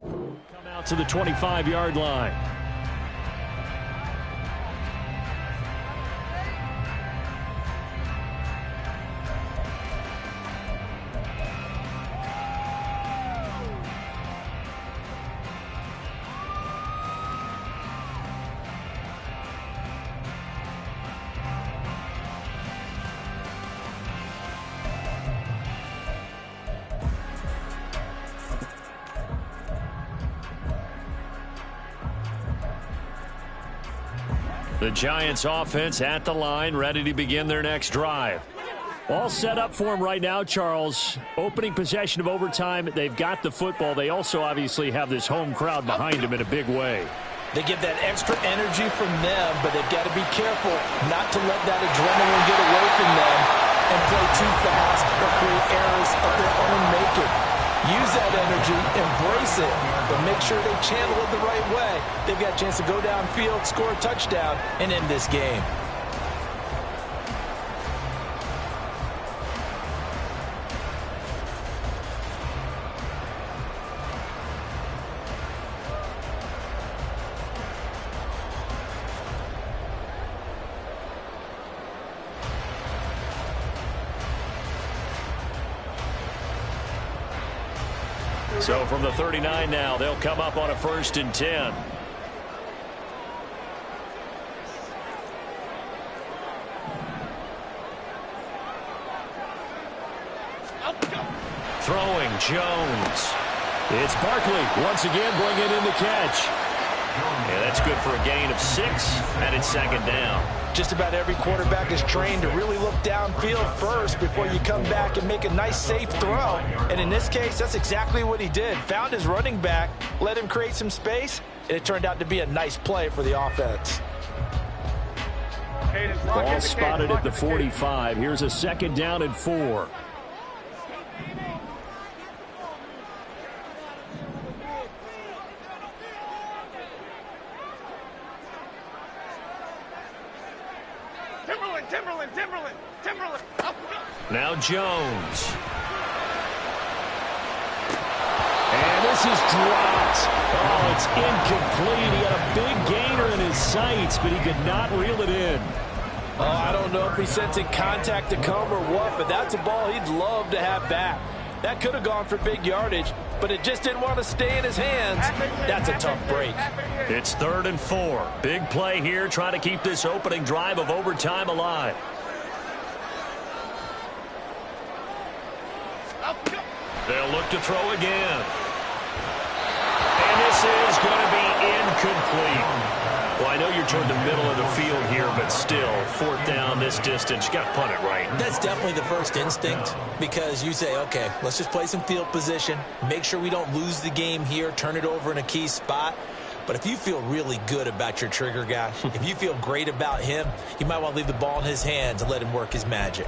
Come out to the 25-yard line. The Giants offense at the line, ready to begin their next drive. All set up for them right now, Charles. Opening possession of overtime. They've got the football. They also obviously have this home crowd behind them in a big way. They get that extra energy from them, but they've got to be careful not to let that adrenaline get away from them and play too fast or create errors of their own making. Use that energy, embrace it, but make sure they channel it the right way. They've got a chance to go downfield, score a touchdown, and end this game. So from the 39 now, they'll come up on a 1st and 10. Throwing Jones. It's Barkley once again bringing in the catch. Yeah, that's good for a gain of 6, and it's 2nd down. Just about every quarterback is trained to really look downfield first before you come back and make a nice, safe throw. And in this case, that's exactly what he did. Found his running back, let him create some space, and it turned out to be a nice play for the offense. Ball spotted at the 45. Here's a 2nd down and 4. Timberland. Now Jones. And this is dropped. Oh, it's incomplete. He had a big gainer in his sights, but he could not reel it in. Oh, I don't know if he's sensing contact to come or what, but that's a ball he'd love to have back. That could have gone for big yardage, but it just didn't want to stay in his hands. That's a tough break. It's 3rd and 4. Big play here, trying to keep this opening drive of overtime alive. They'll look to throw again. And this is going to be incomplete. Well, I know you're toward the middle of the field here, but still, 4th down this distance. You got to punt it right. That's definitely the first instinct, because you say, okay, let's just play some field position, make sure we don't lose the game here, turn it over in a key spot. But if you feel really good about your trigger guy, if you feel great about him, you might want to leave the ball in his hands and let him work his magic.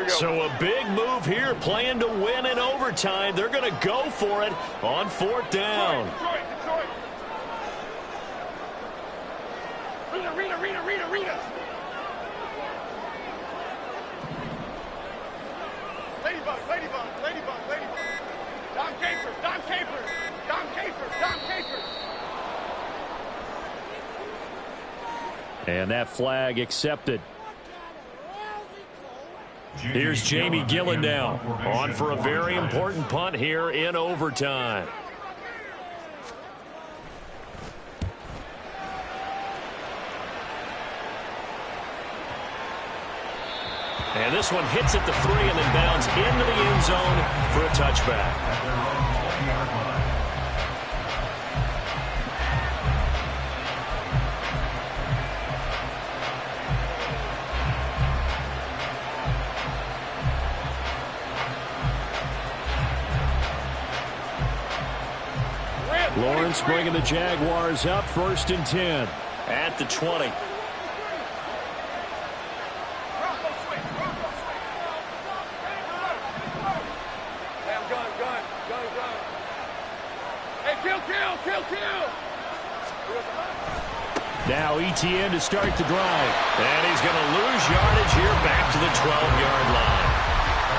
So a big move here, playing to win in overtime. They're going to go for it on 4th down. Detroit. Rita. Ladybug. Dom Capers. And that flag accepted. Here's Jamie Gillen now, on for a very important punt here in overtime. And this one hits at the 3 and then bounds into the end zone for a touchback. Lawrence bringing the Jaguars up, 1st and 10 at the 20. Hey, kill. Now Etienne to start the drive. And he's going to lose yardage here back to the 12-yard line.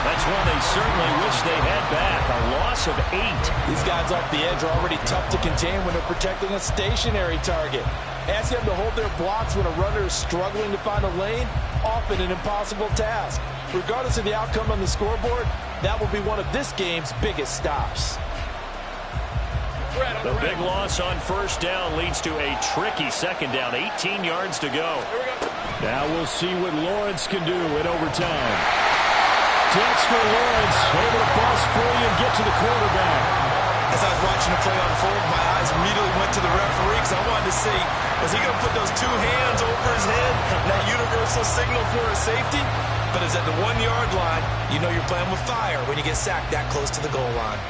That's one they certainly wish they had back. A loss of 8. These guys off the edge are already tough to contain when they're protecting a stationary target. Ask them to hold their blocks when a runner is struggling to find a lane, often an impossible task. Regardless of the outcome on the scoreboard, that will be one of this game's biggest stops. The big loss on 1st down leads to a tricky 2nd down. 18 yards to go. Now we'll see what Lawrence can do in overtime. Dexter Lawrence able to bust free and get to the quarterback. As I was watching the play unfold, my eyes immediately went to the referee because I wanted to see, is he going to put those 2 hands over his head, that universal signal for a safety? But it's at the 1-yard line. You know you're playing with fire when you get sacked that close to the goal line.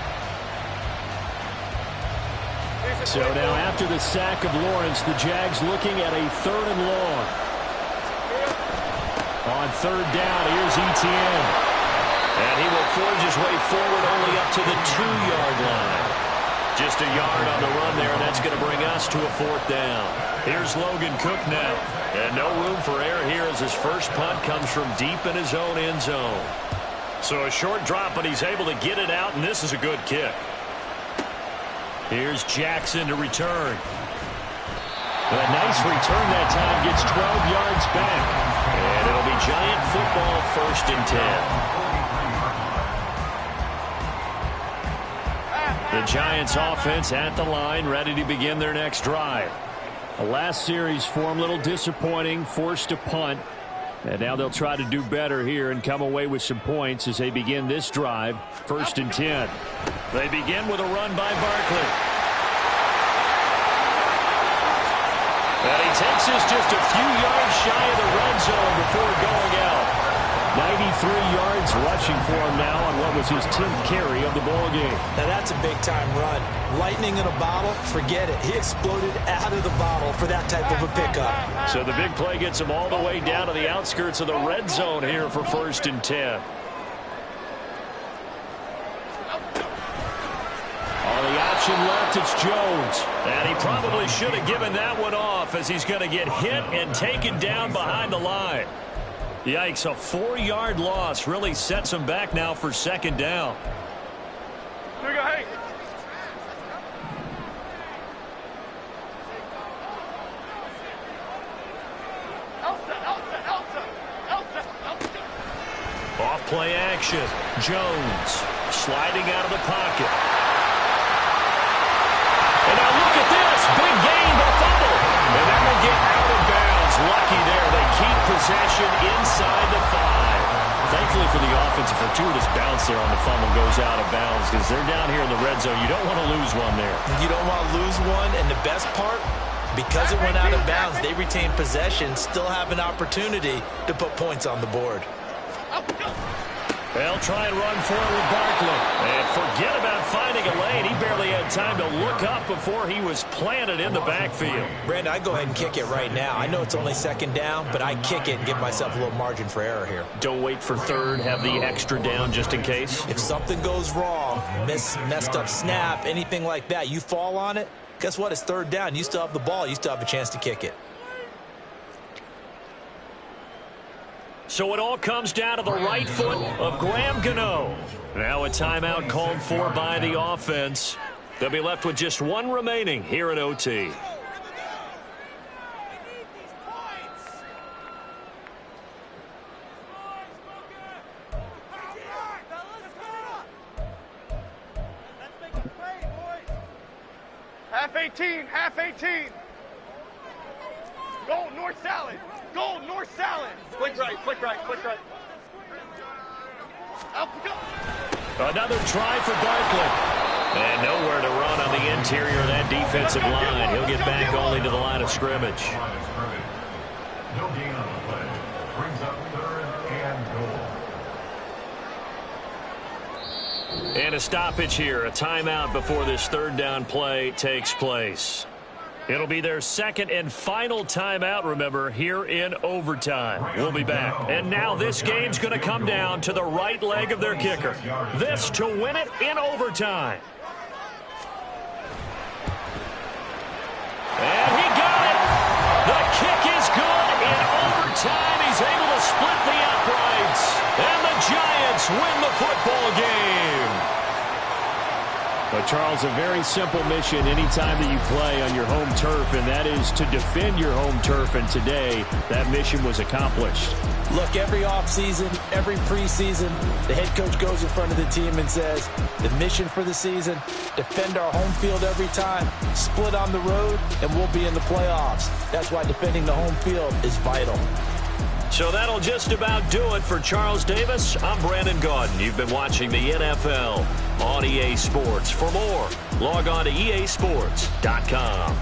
So now after the sack of Lawrence, the Jags looking at a 3rd and long. On 3rd down, here's Etienne. And he will forge his way forward only up to the 2-yard line. Just a yard on the run there, and that's going to bring us to a 4th down. Here's Logan Cook now. And no room for error here as his first punt comes from deep in his own end zone. So a short drop, but he's able to get it out, and this is a good kick. Here's Jackson to return. A nice return that time, gets 12 yards back. And it'll be Giant football, 1st and 10. The Giants offense at the line, ready to begin their next drive. The last series for them, a little disappointing, forced to punt. And now they'll try to do better here and come away with some points as they begin this drive, 1st and 10. They begin with a run by Barkley. And he takes us just a few yards shy of the red zone before going out. 93 yards rushing for him now on what was his 10th carry of the ball game. Now that's a big-time run. Lightning in a bottle, forget it. He exploded out of the bottle for that type of a pickup. So the big play gets him all the way down to the outskirts of the red zone here for 1st and 10. On the option left, it's Jones. And he probably should have given that one off as he's going to get hit and taken down behind the line. Yikes, a 4-yard loss really sets him back now for 2nd down. Here you go, hey. Elsa. Off play action. Jones sliding out of the pocket. And now look at this. Big gain, but fumble. And that will get out of bounds. Lucky there. They keep possession inside the 5. Thankfully for the offense, a fortuitous bounce there on the fumble goes out of bounds because they're down here in the red zone. You don't want to lose one there. You don't want to lose one, and the best part, because it went out of bounds, they retain possession, still have an opportunity to put points on the board. They'll try and run for it with Barkley. And forget about finding a lane. He barely had time to look up before he was planted in the backfield. Brandon, I go ahead and kick it right now. I know it's only 2nd down, but I kick it and give myself a little margin for error here. Don't wait for 3rd. Have the extra down just in case. If something goes wrong, messed up snap, anything like that, you fall on it, guess what? It's 3rd down. You still have the ball. You still have a chance to kick it. So it all comes down to the right foot of Graham Gano. Now a timeout called for by the offense. They'll be left with just one remaining here in OT. Half 18. Go, north salad. Go, north salad. Click right. Up, go. Another try for Barkley. And nowhere to run on the interior of that defensive line. He'll get back only to the line of scrimmage. No gain on the play. Brings up 3rd and goal. And a stoppage here. A timeout before this 3rd down play takes place. It'll be their 2nd and final timeout, remember, here in overtime. We'll be back. And now this game's going to come down to the right leg of their kicker. This to win it in overtime. And he got it. The kick is good in overtime. He's able to split the uprights. And the Giants win the football game. But, Charles, a very simple mission anytime that you play on your home turf, and that is to defend your home turf. And today, that mission was accomplished. Look, every offseason, every preseason, the head coach goes in front of the team and says, the mission for the season, defend our home field every time, split on the road, and we'll be in the playoffs. That's why defending the home field is vital. So that'll just about do it for Charles Davis. I'm Brandon Gaudin. You've been watching the NFL on EA Sports. For more, log on to easports.com.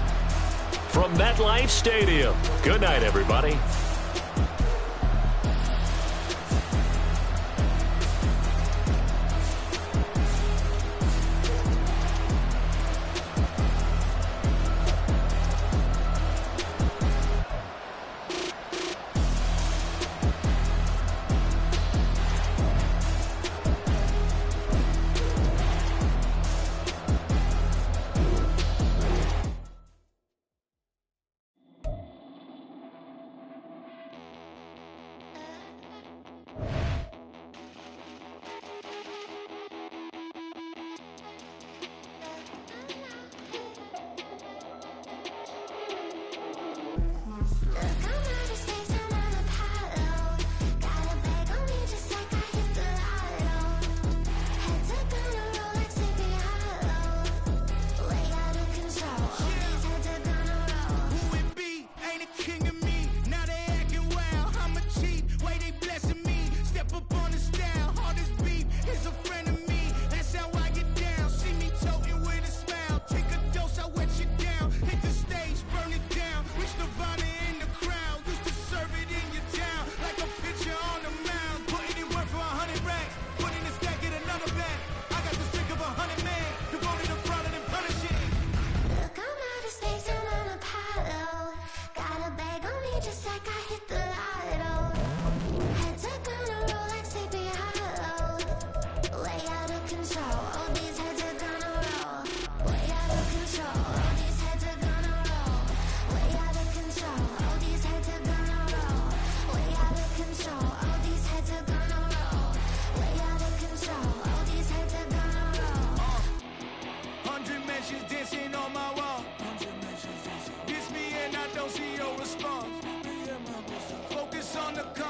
From MetLife Stadium, good night, everybody.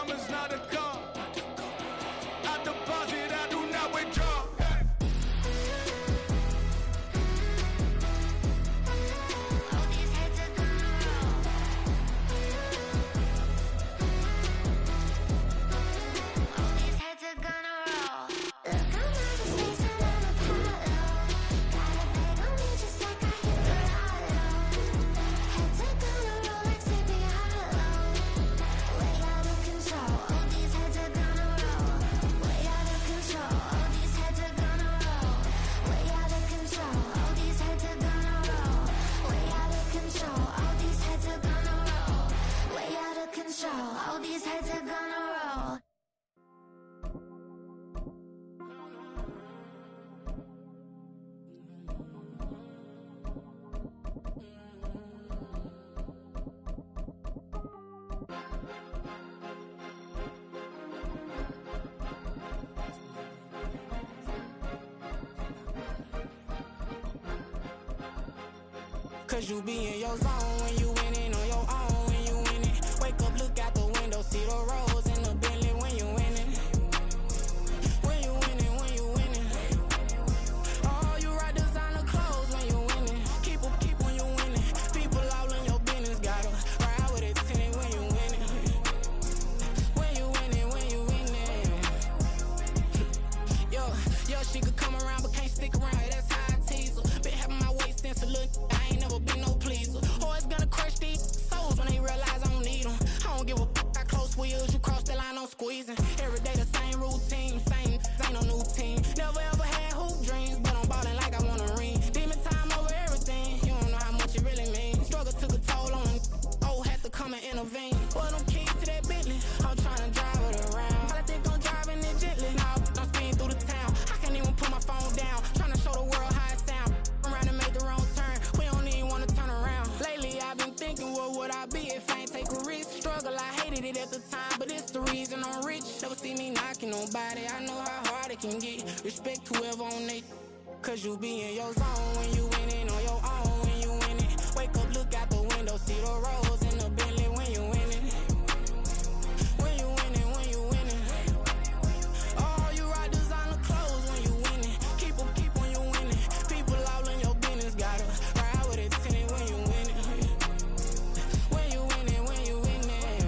diamonds, not a car. I deposit, I do not withdraw. All these heads are gonna roll. Cause you be in your zone when you winning on your own when you winning. Wake up, look out the window, see the rose in the Bentley when you winning. When you winning, when you winning. Oh, you rock designer clothes when you winning. Keep when you winning. People all in your business, gotta ride with it tinted when you winning. When you winning, when you winning. Yo, she could come around but can't stick around, that's how I tease her. Been having my waist since a little, I ain't never been no pleaser. Always gonna crush these souls when they realize I don't need them. I don't give a f***, I close wheels, you cross the line, I'm squeezing. Every day the same routine, same, ain't no new team. Never ever had hoop dreams, but I'm ballin' like I want a ring. Demon time over everything, you don't know how much it really means. Struggle took a toll on them, had to come and intervene. Boy, them keys to that Bentley, I'm tryna drive it around. I think I'm driving it gently, now I'm speeding through the town. I can't even put my phone down, tryna show the world how it sound. Around and make the wrong turn, we don't even wanna turn around. Lately I've been thinking, what would I be if I ain't take a risk? Struggle, I hated it at the time, but it's the reason I'm rich. Never see me knocking nobody, I know how hard it can get. Respect whoever on they, cause you be in your zone when you winning on your own when you winning. Wake up, look out the window, see the rose in the Bentley when you winning. When you winning, when you winning. Oh, you rock designer clothes when you winning. Keep when you winning. People all in your business, gotta ride with it tinted when you winning. When you winning, when you winning.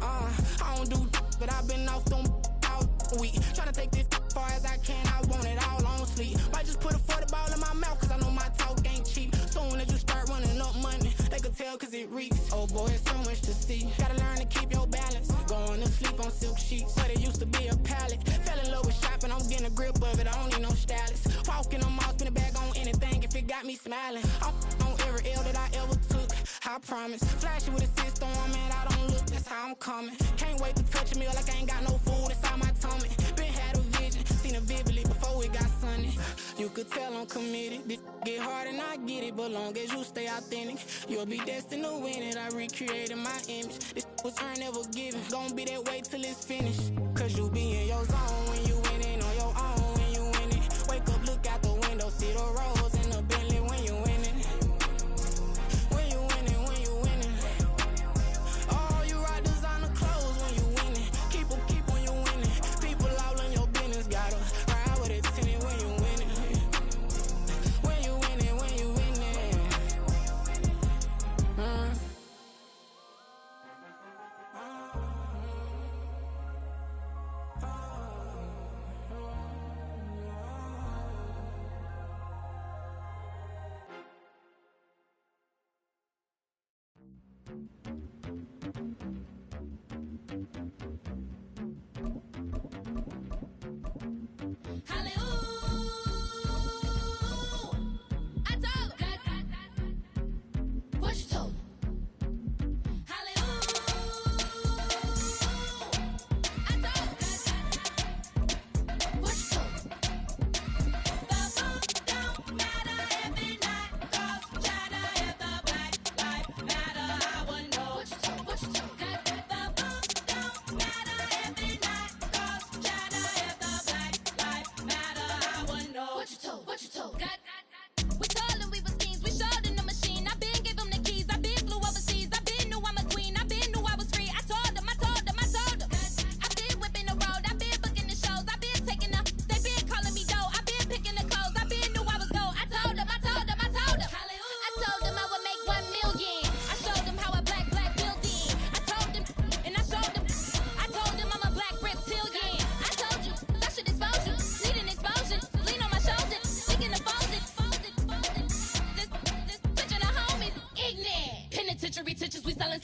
I don't do but I've been off them all week. Tryna take this far as I can, I want it all on sleep. Might just put a 40 ball in my mouth, cause I know my talk ain't cheap. Soon as you start running up money, they could tell cause it reeks. Oh boy, it's so much to see. Gotta learn to keep your balance. Going to sleep on silk sheets, but it used to be a pallet. Fell in love with shopping, I'm getting a grip of it, I don't need no stylist. Walking on mall, spin a bag on anything if it got me smiling. I'm on every L that I ever took, I promise. Flashy with a system on, man, I don't look, that's how I'm coming. Can't wait to touch a meal like I ain't got no food inside my tummy. Been had a vision, seen it vividly before it got sunny. You could tell I'm committed, this get hard and I get it, but long as you stay authentic, you'll be destined to win it. I recreated my image, this was earned, never given. Gonna be that way till it's finished, cause you be in your zone when you winning on your own when you winning. Wake up, look out the window, see the rose in the Bentley when you winning. When you winning, when you winning. Oh, you rock designer clothes when you winning. Keep when you winning. People all in your business, gotta ride with it tinted when you winning. When you winning, when you winning.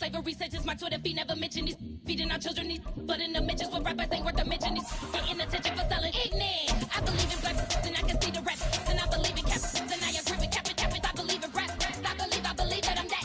slavery such as my Twitter feed never mention these feeding our children these, but in the mentions with rappers ain't worth the mention these getting attention for selling ignorant. I believe in black and I can see the rest, and I believe in cap, and I agree with cap. I believe in rap. I believe that I'm that.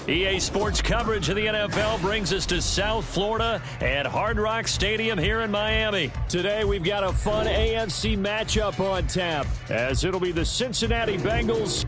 EA Sports coverage of the NFL brings us to South Florida at Hard Rock Stadium here in Miami. Today we've got a fun AFC matchup on tap, as it'll be the Cincinnati Bengals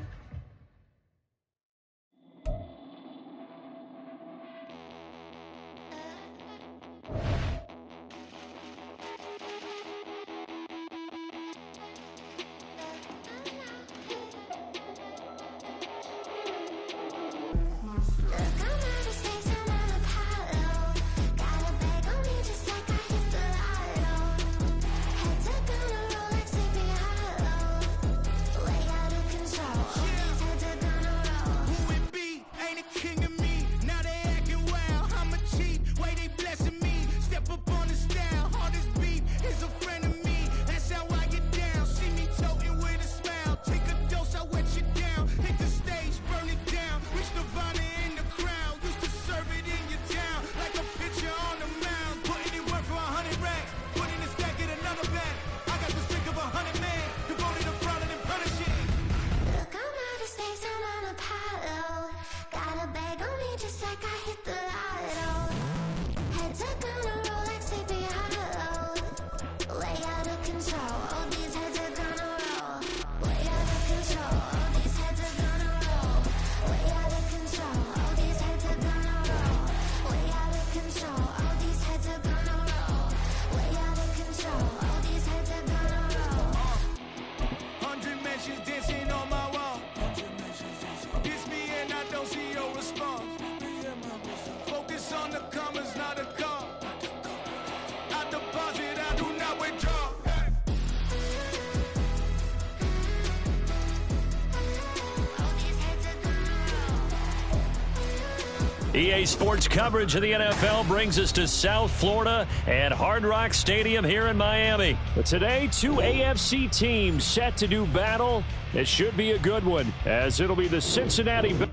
EA Sports coverage of the NFL brings us to South Florida at Hard Rock Stadium here in Miami. But today, two AFC teams set to do battle. It should be a good one, as it'll be the Cincinnati Bengals.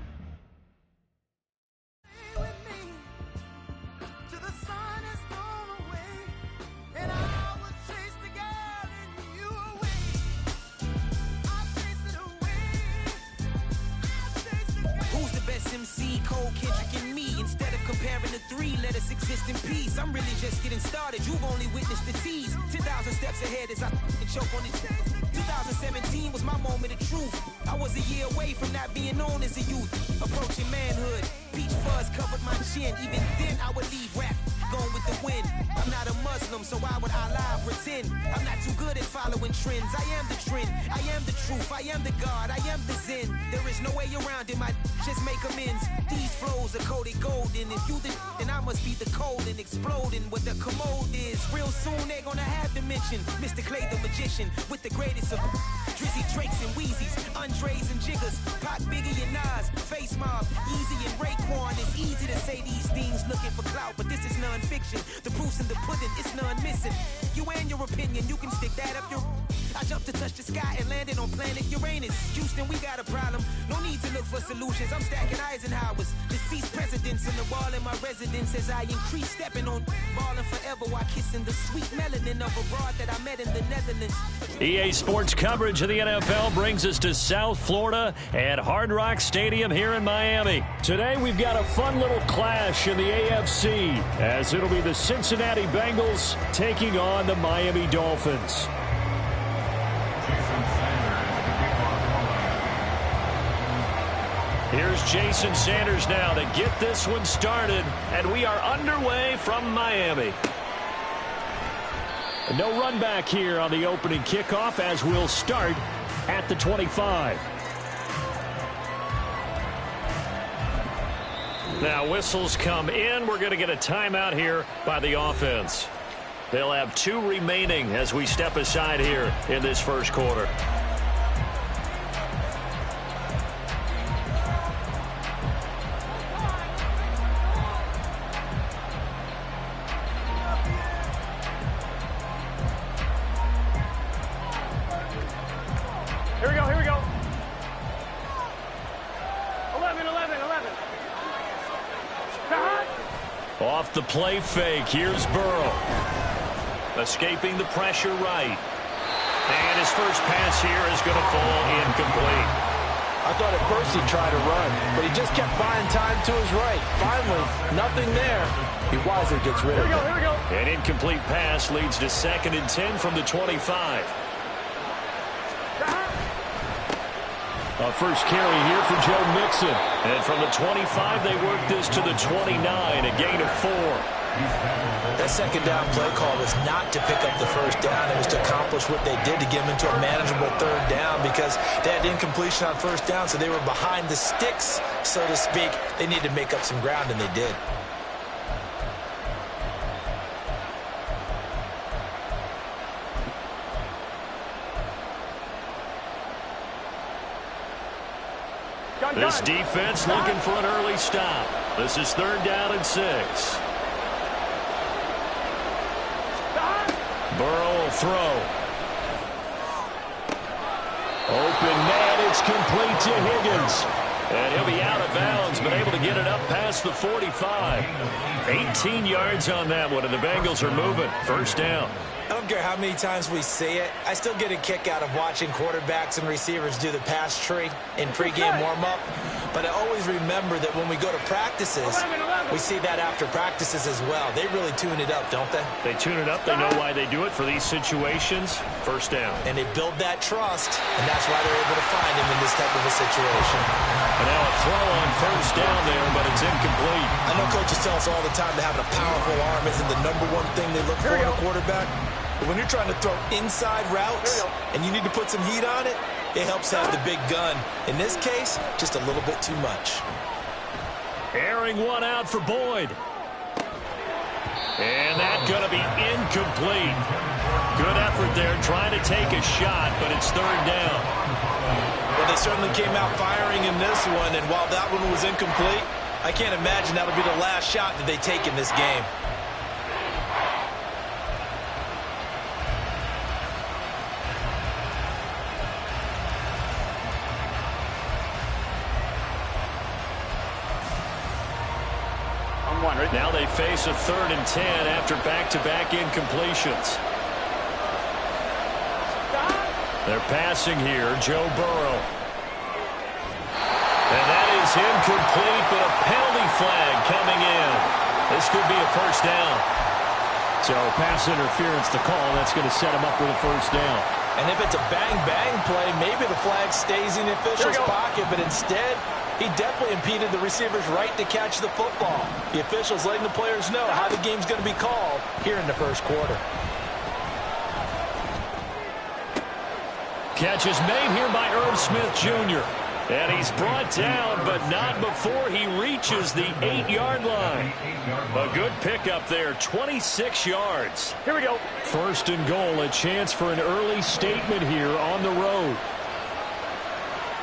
I'm really just getting started. You've only witnessed the tease. 10,000 steps ahead as I choke on it. 2017 was my moment of truth. I was a year away from not being known as a youth. Approaching manhood. Peach fuzz covered my chin. Even then I would leave rap going with the wind. I'm not a Muslim, so why would Allah pretend? I'm not too good at following trends. I am the trend. I am the truth. I am the God. I am the Zen. There is no way around it. My just make amends. These flows are coated golden. If you the then I must be the cold and exploding what the commode is. Real soon they're gonna have to mention Mr. Clay the magician with the greatest of Drizzy Drakes and Wheezies, Andres and Jiggers, Pac, Biggie and Nas, Face Mob, Easy and Raekwon. It's easy to say these things looking for clout, but this is non-fiction. The proof's in the pudding, it's none missing. You and your opinion, you can stick that up your. I jumped to touch the sky and landed on planet Uranus. Houston, we got a problem. No need to look for solutions. I'm stacking Eisenhowers, deceased presidents in the wall in my residence as I increase stepping on balling forever while kissing the sweet melanin of a broad that I met in the Netherlands. EA Sports coverage of the NFL brings us to South Florida at Hard Rock Stadium here in Miami. Today we've got a fun little clash in the AFC, as it'll be the Cincinnati Bengals taking on the Miami Dolphins. Here's Jason Sanders now to get this one started, and we are underway from Miami. No run back here on the opening kickoff as we'll start at the 25. Now whistles come in. We're going to get a timeout here by the offense. They'll have 2 remaining as we step aside here in this first quarter. Here we go. 11. Off the play fake, here's Burrow. Escaping the pressure right. And his first pass here is going to fall incomplete. I thought at first he'd try to run, but he just kept buying time to his right. Finally, nothing there. He wisely gets rid of it. Here we go. An incomplete pass leads to 2nd and 10 from the 25. A first carry here for Joe Mixon. And from the 25, they work this to the 29, a gain of 4. That second down play call was not to pick up the first down. It was to accomplish what they did to get them into a manageable 3rd down because they had incompletion on 1st down, so they were behind the sticks, so to speak. They needed to make up some ground, and they did. This defense looking for an early stop. This is 3rd down and 6. Burrow will throw. Open man, it's complete to Higgins. And he'll be out of bounds, but able to get it up past the 45. 18 yards on that one, and the Bengals are moving. 1st down. I don't care how many times we say it. I still get a kick out of watching quarterbacks and receivers do the pass tree in pregame warm-up. But I always remember that when we go to practices, we see that after practices as well. They really tune it up, don't they? They tune it up. They know why they do it for these situations. 1st down. And they build that trust, and that's why they're able to find him in this type of a situation. And now a throw on 1st down there, but it's incomplete. I know coaches tell us all the time that having a powerful arm isn't the #1 thing they look for in a quarterback. But when you're trying to throw inside routes and you need to put some heat on it, it helps have the big gun. In this case, just a little bit too much. Airing one out for Boyd. And that's going to be incomplete. Good effort there trying to take a shot, but it's 3rd down. Well, they certainly came out firing in this one, and while that one was incomplete, I can't imagine that'll be the last shot that they take in this game. Now they face a 3rd and 10 after back-to-back incompletions. They're passing here, Joe Burrow. And that is incomplete, but a penalty flag coming in. This could be a 1st down. So pass interference to call. That's going to set him up with a 1st down. And if it's a bang-bang play, maybe the flag stays in the official's pocket, but instead, he definitely impeded the receiver's right to catch the football. The officials letting the players know how the game's going to be called here in the 1st quarter. Catch is made here by Irv Smith Jr. And he's brought down, but not before he reaches the 8-yard line. A good pickup there, 26 yards. Here we go. 1st and goal, a chance for an early statement here on the road.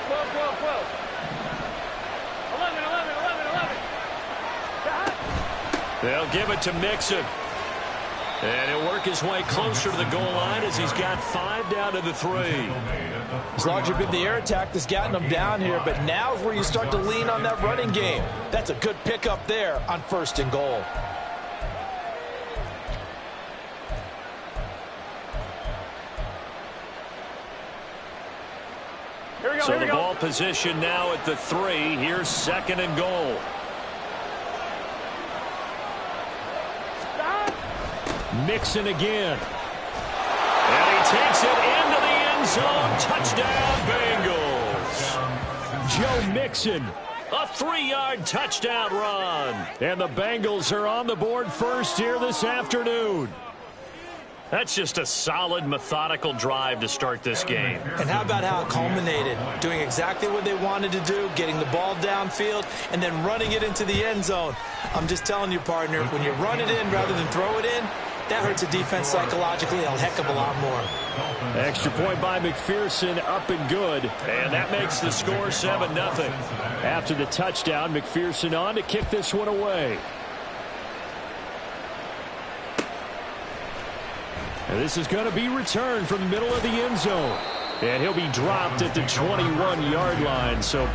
12. 11. They'll give it to Mixon. And he'll work his way closer to the goal line as he's got 5 down to the 3. As long as you've been the air attack that's gotten them down here, but now's where you start to lean on that running game. That's a good pickup there on 1st and goal. So the ball position now at the 3. Here's 2nd and goal. Mixon again. And he takes it into the end zone. Touchdown, Bengals. Joe Mixon. A 3-yard touchdown run. And the Bengals are on the board first here this afternoon. That's just a solid, methodical drive to start this game. And how about how it culminated? Doing exactly what they wanted to do, getting the ball downfield, and then running it into the end zone. I'm just telling you, partner, when you run it in rather than throw it in, that hurts a defense psychologically a heck of a lot more. Extra point by McPherson, up and good. And that makes the score 7-0. After the touchdown, McPherson on to kick this one away. And this is going to be returned from the middle of the end zone. And he'll be dropped at the 21-yard line. So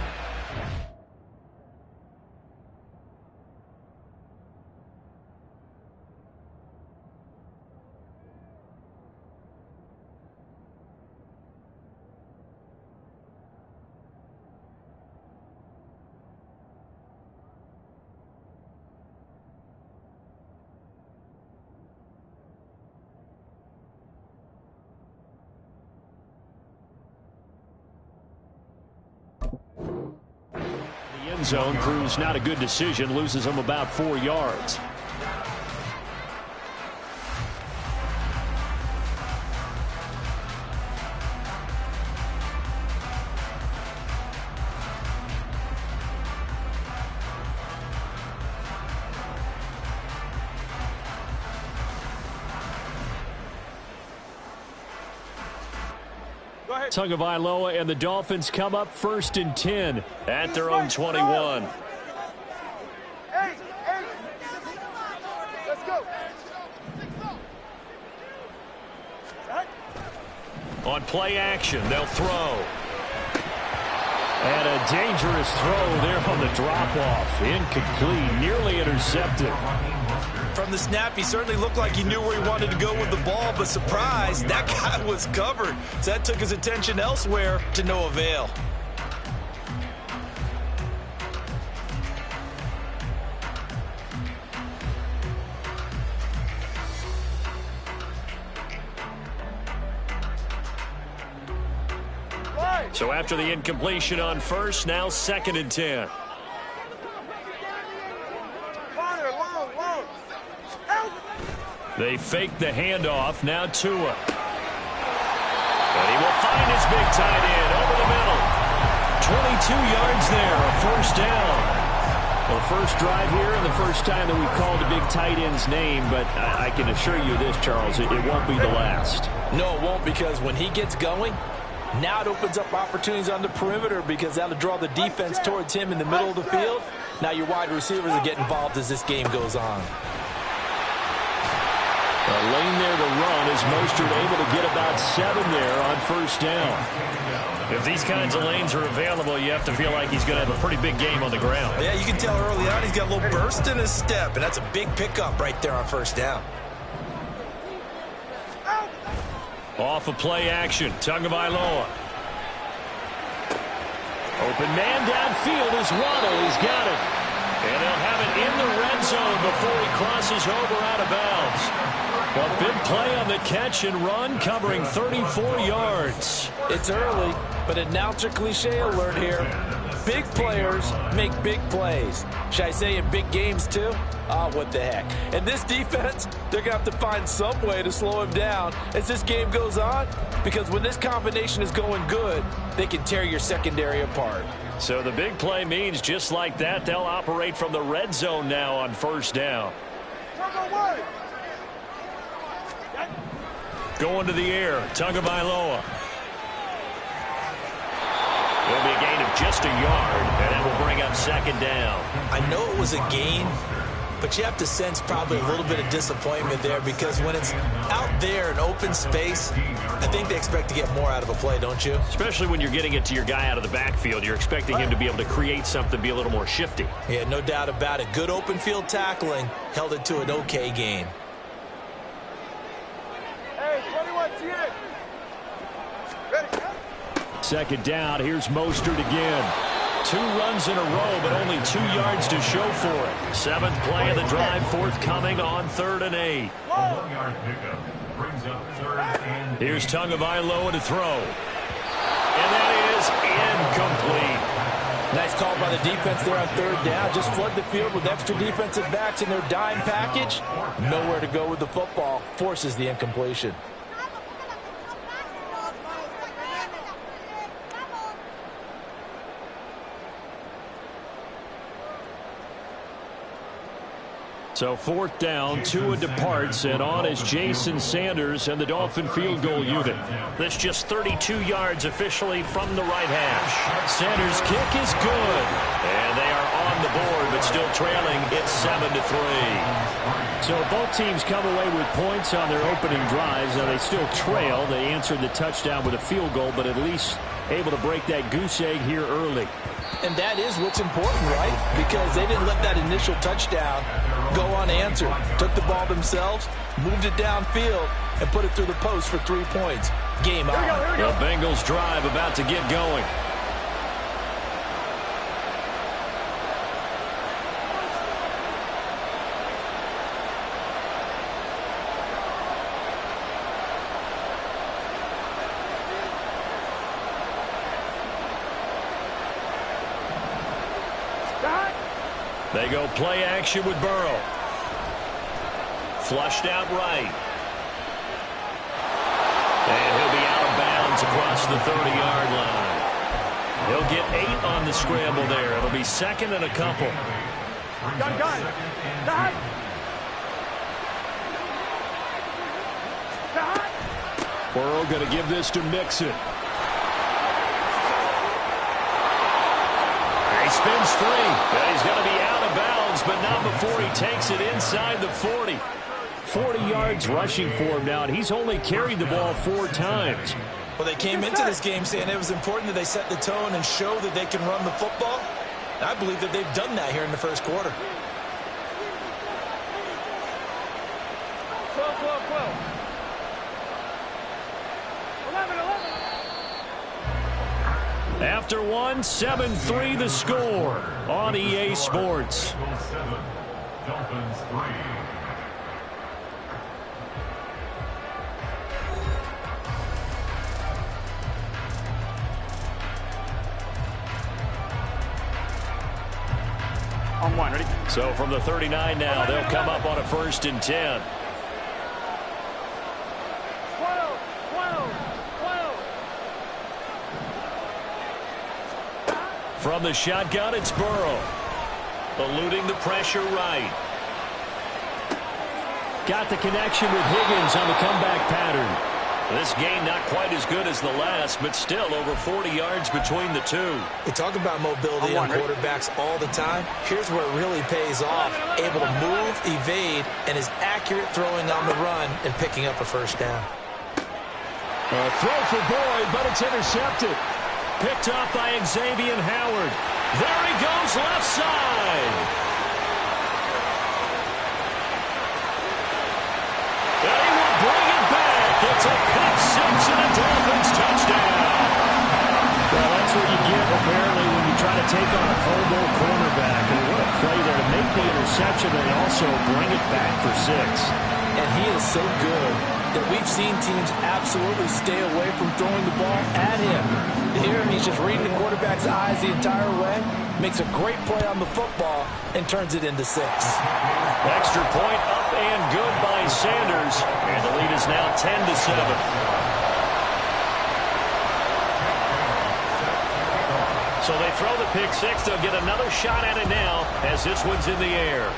zone proves not a good decision, loses him about 4 yards. Tagovailoa and the Dolphins come up 1st and 10 at their own 21. Let's go. On play action, they'll throw. And a dangerous throw there on the drop-off. Incomplete, nearly intercepted. From the snap, he certainly looked like he knew where he wanted to go with the ball, but surprise, that guy was covered. So that took his attention elsewhere to no avail. So after the incompletion on first, now 2nd and 10. They fake the handoff. Now Tua. And he will find his big tight end over the middle. 22 yards there, a 1st down. Well, first drive here and the first time that we've called a big tight end's name, but I can assure you this, Charles, it won't be the last. No, it won't, because when he gets going, now it opens up opportunities on the perimeter because that'll draw the defense towards him in the middle of the field. Now your wide receivers will get involved as this game goes on. A lane there to run as Mostert able to get about 7 there on 1st down. If these kinds of lanes are available, you have to feel like he's going to have a pretty big game on the ground. Yeah, you can tell early on he's got a little burst in his step, and that's a big pickup right there on 1st down. Off of play action, Tagovailoa. Open man downfield is Waddle. He's got it. And they'll have it in the red zone before he crosses over out of bounds. A big play on the catch and run, covering 34 yards. It's early, but announcer cliche alert here. Big players make big plays. Should I say in big games too? Oh, what the heck. And this defense, they're going to have to find some way to slow him down as this game goes on, because when this combination is going good, they can tear your secondary apart. So the big play means just like that, they'll operate from the red zone now on 1st down. Going to the air, Tagovailoa. It'll be a gain of just a yard, and it will bring up 2nd down. I know it was a gain, but you have to sense probably a little bit of disappointment there, because when it's out there in open space, I think they expect to get more out of a play, don't you? Especially when you're getting it to your guy out of the backfield. You're expecting him to be able to create something, be a little more shifty. Yeah, no doubt about it. Good open field tackling held it to an okay gain. Hey, 21's here. Ready. 2nd down. Here's Mostert again. 2 runs in a row, but only 2 yards to show for it. 7th play of the drive, forthcoming on 3rd and 8. 1-yard pickup brings up 3rd and 8. Here's Tagovailoa to throw. And that is incomplete. Nice call by the defense there on third down. Just flood the field with extra defensive backs in their dime package. Nowhere to go with the football. Forces the incompletion. So fourth down, Tua departs, and on is Jason Sanders and the Dolphin field goal unit. This just 32 yards officially from the right hash. Sanders' kick is good, and they are on the board, but still trailing. It's 7-3. So both teams come away with points on their opening drives. Now they still trail. They answered the touchdown with a field goal, but at least able to break that goose egg here early. And that is what's important, right? Because they didn't let that initial touchdown go unanswered. Took the ball themselves, moved it downfield, and put it through the post for 3 points. Game on. The Bengals drive about to get going. They go play action with Burrow. Flushed out right. And he'll be out of bounds across the 30-yard line. He'll get 8 on the scramble there. It'll be second and a couple. Burrow going to give this to Mixon. He spins free. And he's going to be out of bounds, but not before he takes it inside the 40. 40 yards rushing for him now, and he's only carried the ball 4 times. Well, they came into this game saying it was important that they set the tone and show that they can run the football. And I believe that they've done that here in the first quarter. After one, 7-3 the score on EA Sports. Dolphins 3. On one, ready? So from the 39 now, they'll come up on a 1st and 10. From the shotgun, it's Burrow. Eluding the pressure right. Got the connection with Higgins on the comeback pattern. This game not quite as good as the last, but still over 40 yards between the two. We talk about mobility on quarterbacks all the time. Here's where it really pays off. Able to move, evade, and is accurate throwing on the run and picking up a 1st down. A throw for Boyd, but it's intercepted. Picked up by Xavier Howard. There he goes, left side. And he will bring it back. It's a pick 6 and a Dolphins touchdown. Well, that's what you get, apparently, when you try to take on a Pro Bowl cornerback. And what a play there to make the interception and also bring it back for 6. And he is so good that we've seen teams absolutely stay away from throwing the ball at him. Here, he's just reading the quarterback's eyes the entire way, makes a great play on the football, and turns it into 6. Extra point up and good by Sanders, and the lead is now 10-7. So they throw the pick 6. They'll get another shot at it now as this one's in the air.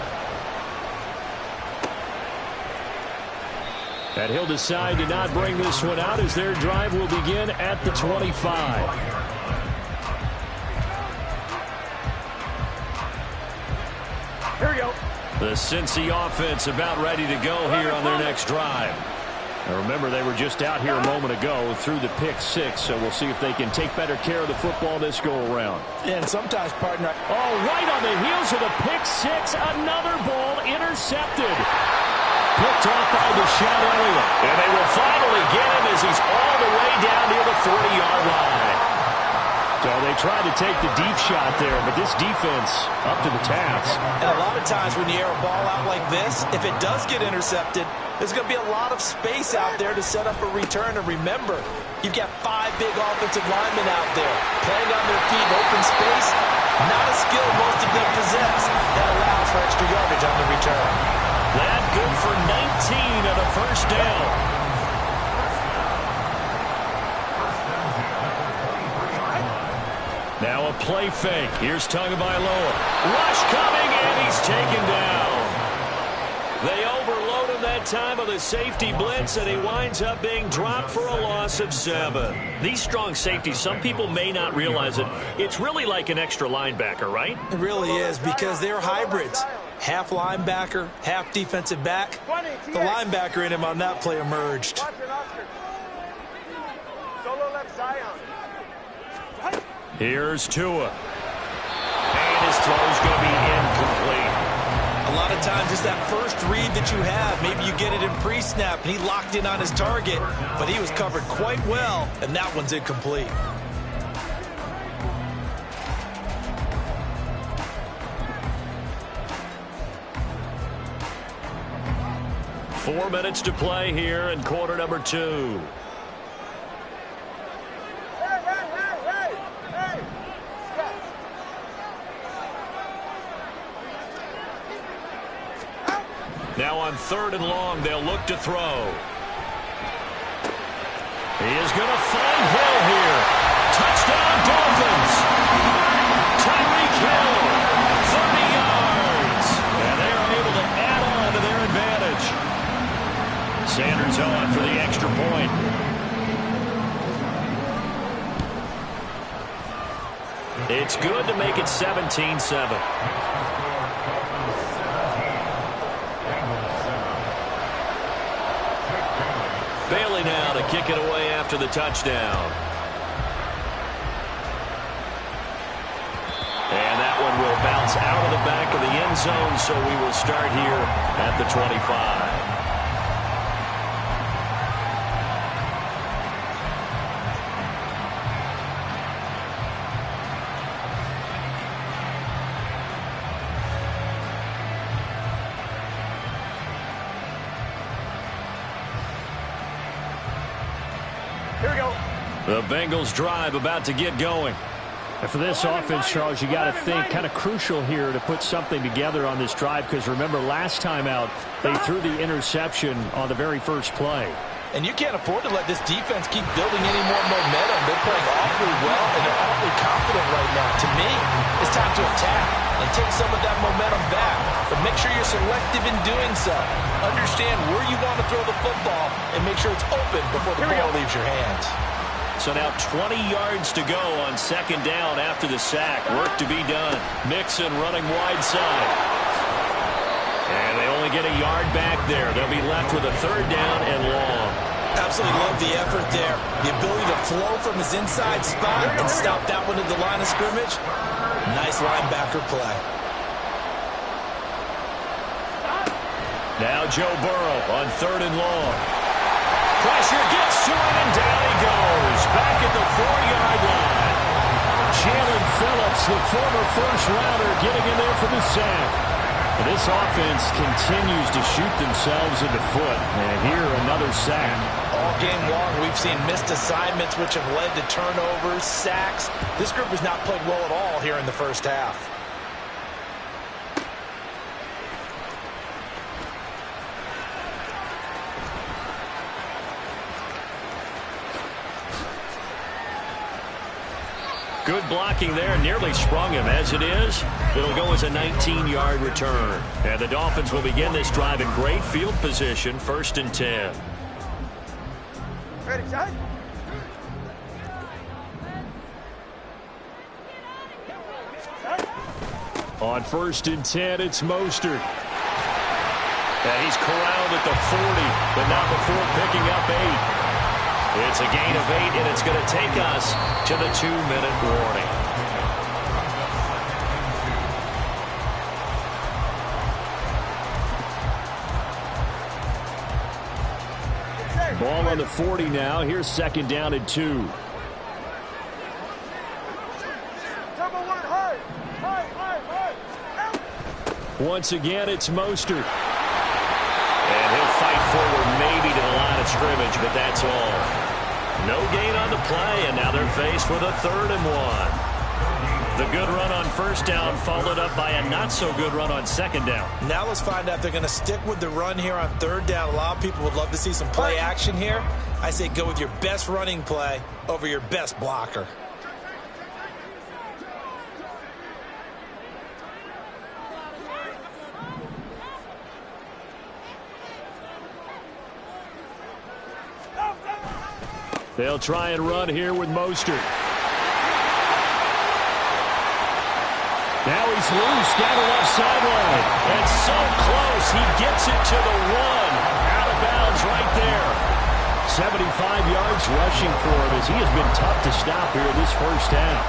And he'll decide to not bring this one out as their drive will begin at the 25. Here we go. The Cincy offense about ready to go here on their next drive. Now remember, they were just out here a moment ago through the pick 6, so we'll see if they can take better care of the football this go-around. And sometimes, partner. Oh, right on the heels of the pick 6, another ball intercepted. Picked off by Deshaun Elliott. And they will finally get him as he's all the way down near the 40-yard line. So they tried to take the deep shot there, but this defense up to the task. And a lot of times when you air a ball out like this, if it does get intercepted, there's going to be a lot of space out there to set up a return. And remember, you've got 5 big offensive linemen out there playing on their feet in open space. Not a skill most of them possess. That allows for extra yardage on the return. That good for 19 on a first down. Now a play fake. Here's Tagovailoa. Rush coming, and he's taken down. They overload him that time with a safety blitz, and he winds up being dropped for a loss of 7. These strong safeties, some people may not realize it. It's really like an extra linebacker, right? It really is, because they're hybrids. Half linebacker, half defensive back. The linebacker in him on that play emerged. Here's Tua. And his throw's going to be incomplete. A lot of times it's that first read that you have. Maybe you get it in pre-snap, and he locked in on his target, but he was covered quite well, and that one's incomplete. Four minutes to play here in quarter number 2. Now on 3rd and long, they'll look to throw. He is going to find Hill here. Touchdown, Dolphins. Tyreek Hill, 30 yards. And they are able to add on to their advantage. Sanders on for the extra point. It's good to make it 17-7. Bailey now to kick it away after the touchdown. And that one will bounce out of the back of the end zone, so we will start here at the 25. The Bengals drive about to get going. And for this offense, Charles, you got to think kind of crucial here to put something together on this drive, because remember last time out they threw the interception on the very first play. And you can't afford to let this defense keep building any more momentum. They're playing awfully well, and they're awfully confident right now. To me, it's time to attack and take some of that momentum back. But make sure you're selective in doing so. Understand where you want to throw the football and make sure it's open before the ball leaves your hands. So now 20 yards to go on 2nd down after the sack. Work to be done. Mixon running wide side. And they only get a yard back there. They'll be left with a 3rd down and long. Absolutely love the effort there. The ability to flow from his inside spot and stop that one at the line of scrimmage. Nice linebacker play. Now Joe Burrow on 3rd and long. Pressure gets to him, and down he goes. Back at the 4-yard line. Jalen Phillips, the former first-rounder, getting in there for the sack. And this offense continues to shoot themselves in the foot. And here, another sack. All game long, we've seen missed assignments, which have led to turnovers, sacks. This group has not played well at all here in the first half. Good blocking there, nearly sprung him. As it is, it'll go as a 19-yard return. And the Dolphins will begin this drive in great field position, 1st and 10. Ready, shot? On 1st and 10, it's Mostert. And he's corralled at the 40, but not before picking up 8. It's a gain of 8, and it's going to take us to the 2-minute warning. Ball on the 40 now. Here's 2nd down and 2. Once again, it's Mostert. And he'll fight forward maybe to the line of scrimmage, but that's all. No gain on the play, and now they're faced with a 3rd and 1. The good run on first down followed up by a not-so-good run on second down. Now let's find out if they're going to stick with the run here on third down. A lot of people would love to see some play action here. I say go with your best running play over your best blocker. They'll try and run here with Mostert. Now he's loose down the left sideline. And so close. He gets it to the 1. Out of bounds right there. 75 yards rushing for him as he has been tough to stop here this first half.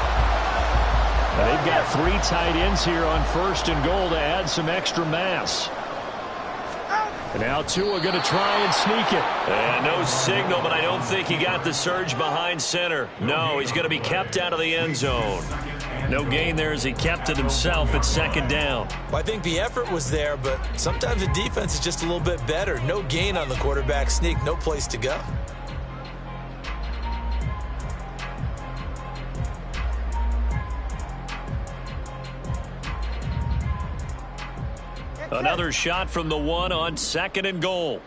Now they've got 3 tight ends here on first and goal to add some extra mass. And now Tua going to try and sneak it. And no signal, but I don't think he got the surge behind center. No, he's going to be kept out of the end zone. No gain there as he kept it himself at second down. Well, I think the effort was there, but sometimes the defense is just a little bit better. No gain on the quarterback sneak, no place to go. Another shot from the 1 on second and goal.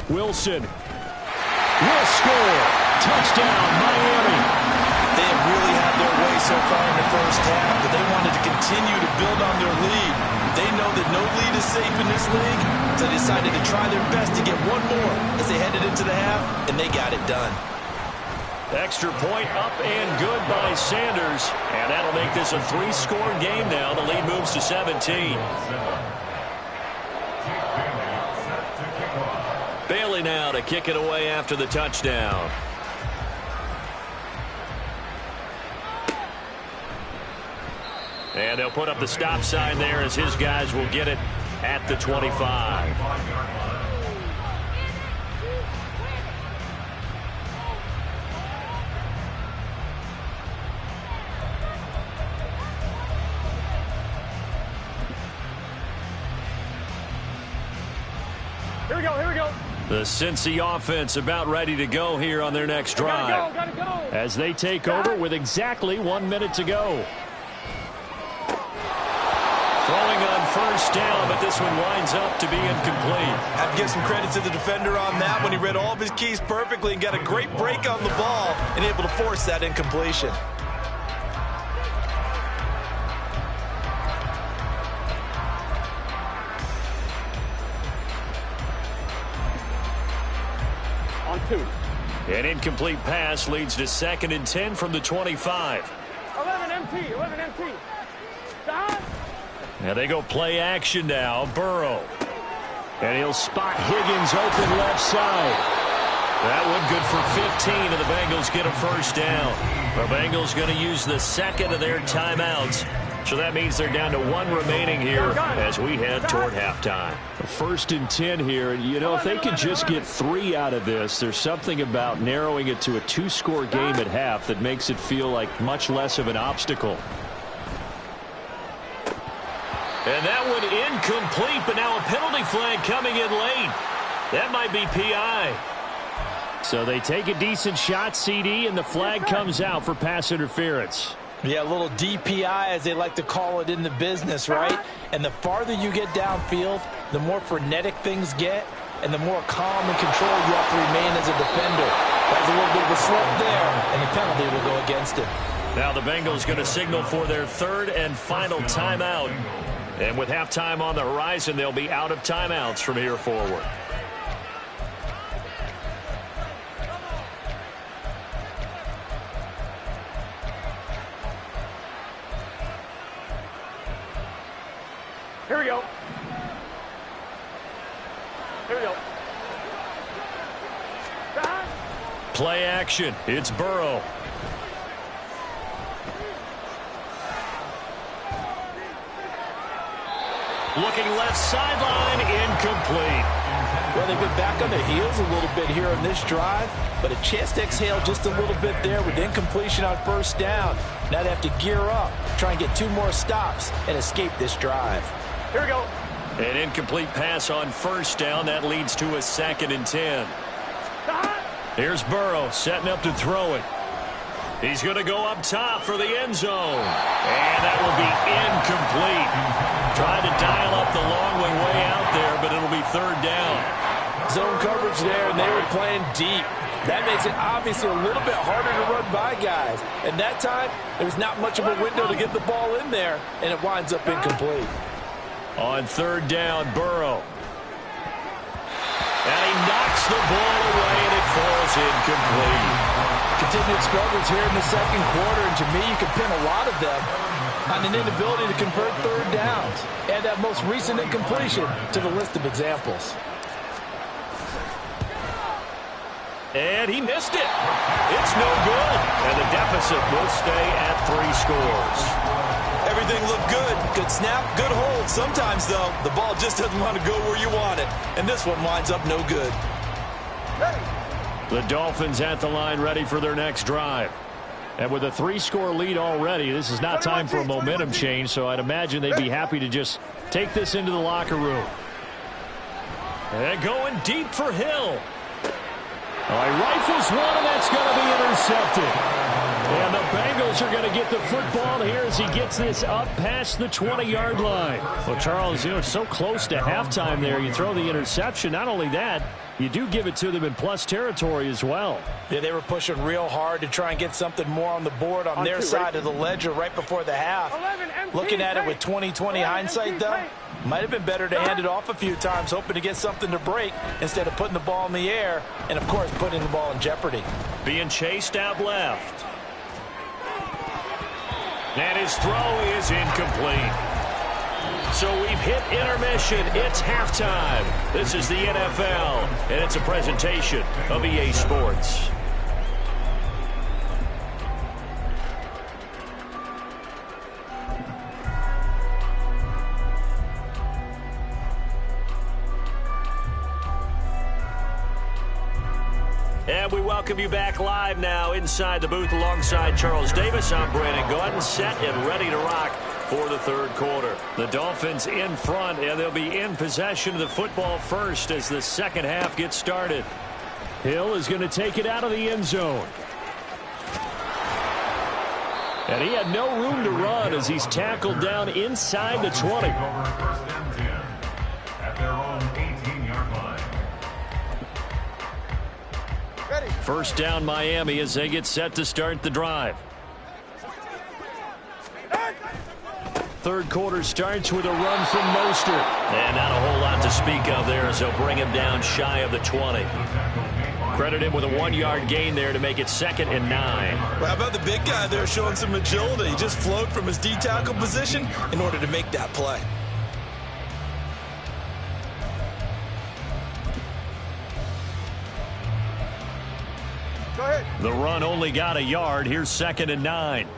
Wilson will score. Touchdown, Miami. They have really had their way so far in the first half, but they wanted to continue to build on their lead. They know that no lead is safe in this league, so they decided to try their best to get one more as they headed into the half, and they got it done. Extra point up and good by Sanders. And that'll make this a 3-score game now. The lead moves to 17. Bailey now to kick it away after the touchdown. And they'll put up the stop sign there as his guys will get it at the 25. Here we go, here we go. The Cincy offense about ready to go here on their next drive. Gotta go. As they take over with exactly 1 minute to go. Throwing on first down, but this one winds up to be incomplete. I have to give some credit to the defender on that one. He read all of his keys perfectly and got a great break on the ball and able to force that incompletion. An incomplete pass leads to 2nd and 10 from the 25. 11 MT. Now they go play action now. Burrow. And he'll spot Higgins open left side. That one good for 15, and the Bengals get a first down. The Bengals going to use the second of their timeouts. So that means they're down to 1 remaining here as we head toward halftime. 1st and 10 here. And, you know, if they could just get 3 out of this, there's something about narrowing it to a 2-score game at half that makes it feel like much less of an obstacle. And that one incomplete, but now a penalty flag coming in late. That might be PI. So they take a decent shot, CD, and the flag comes out for pass interference. Yeah, a little DPI, as they like to call it in the business, right? And the farther you get downfield, the more frenetic things get, and the more calm and controlled you have to remain as a defender. That's a little bit of a slip there, and the penalty will go against him. Now the Bengals going to signal for their 3rd and final timeout. And with halftime on the horizon, they'll be out of timeouts from here forward. Here we go. Play action. It's Burrow. Looking left sideline, incomplete. Well, they've been back on their heels a little bit here on this drive, but a chance to exhale just a little bit there with incompletion on first down. Now they have to gear up, try and get 2 more stops, and escape this drive. Here we go. An incomplete pass on first down. That leads to a 2nd and 10. Here's Burrow setting up to throw it. He's going to go up top for the end zone. And that will be incomplete. Tried to dial up the long way out there, but it'll be third down. Zone coverage there, and they were playing deep. That makes it obviously a little bit harder to run by guys. And that time, there's not much of a window to get the ball in there, and it winds up incomplete. On third down, Burrow. And he knocks the ball away, and it falls incomplete. Continued struggles here in the second quarter, and to me, you can pin a lot of them on an inability to convert third downs. Add that most recent incompletion to the list of examples. And he missed it. It's no good. And the deficit will stay at 3 scores. Everything looked good. Good snap, good hold. Sometimes, though, the ball just doesn't want to go where you want it. And this one winds up no good. The Dolphins at the line ready for their next drive. And with a 3-score lead already, this is not time for a momentum change, so I'd imagine they'd be happy to just take this into the locker room. And going deep for Hill. Oh, he rifles one, and that's going to be intercepted. And the Bengals are going to get the football here as he gets this up past the 20-yard line. Well, Charles, it's so close to halftime there. You throw the interception. Not only that, you do give it to them in plus territory as well. Yeah, they were pushing real hard to try and get something more on the board on their side of the ledger right before the half. Looking at it with 20/20 hindsight, though, might have been better to hand it off a few times, hoping to get something to break instead of putting the ball in the air and, of course, putting the ball in jeopardy. Being chased out left. And his throw is incomplete. So we've hit intermission. It's halftime. This is the NFL, and it's a presentation of EA Sports. And we welcome you back live now inside the booth alongside Charles Davis. I'm Brandon Gaudin, set and ready to rock for the third quarter. The Dolphins in front, and they'll be in possession of the football first as the second half gets started. Hill is going to take it out of the end zone. And he had no room to run as he's tackled down inside the 20. At their own 18-yard line. First down Miami as they get set to start the drive. Third quarter starts with a run from Mostert. And not a whole lot to speak of there as they'll bring him down shy of the 20. Credit him with a 1-yard gain there to make it 2nd and 9. Well, how about the big guy there showing some agility? He just flowed from his D-tackle position in order to make that play. The run only got a yard. Here's 2nd and 9.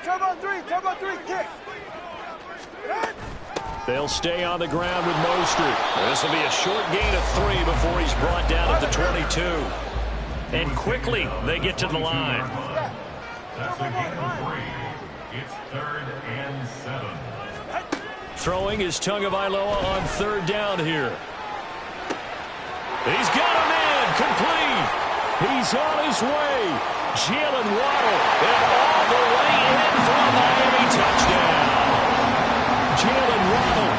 Turbo 3, kick. They'll stay on the ground with Mostert. This will be a short gain of 3 before he's brought down at the 22. And quickly, they get to the line. That's a gain of 3. It's 3rd and 7. Throwing is Tagovailoa on 3rd down here. He's got him in, complete. He's on his way. Jalen Waddle, and all the way in for a Miami touchdown. Jalen Waddle,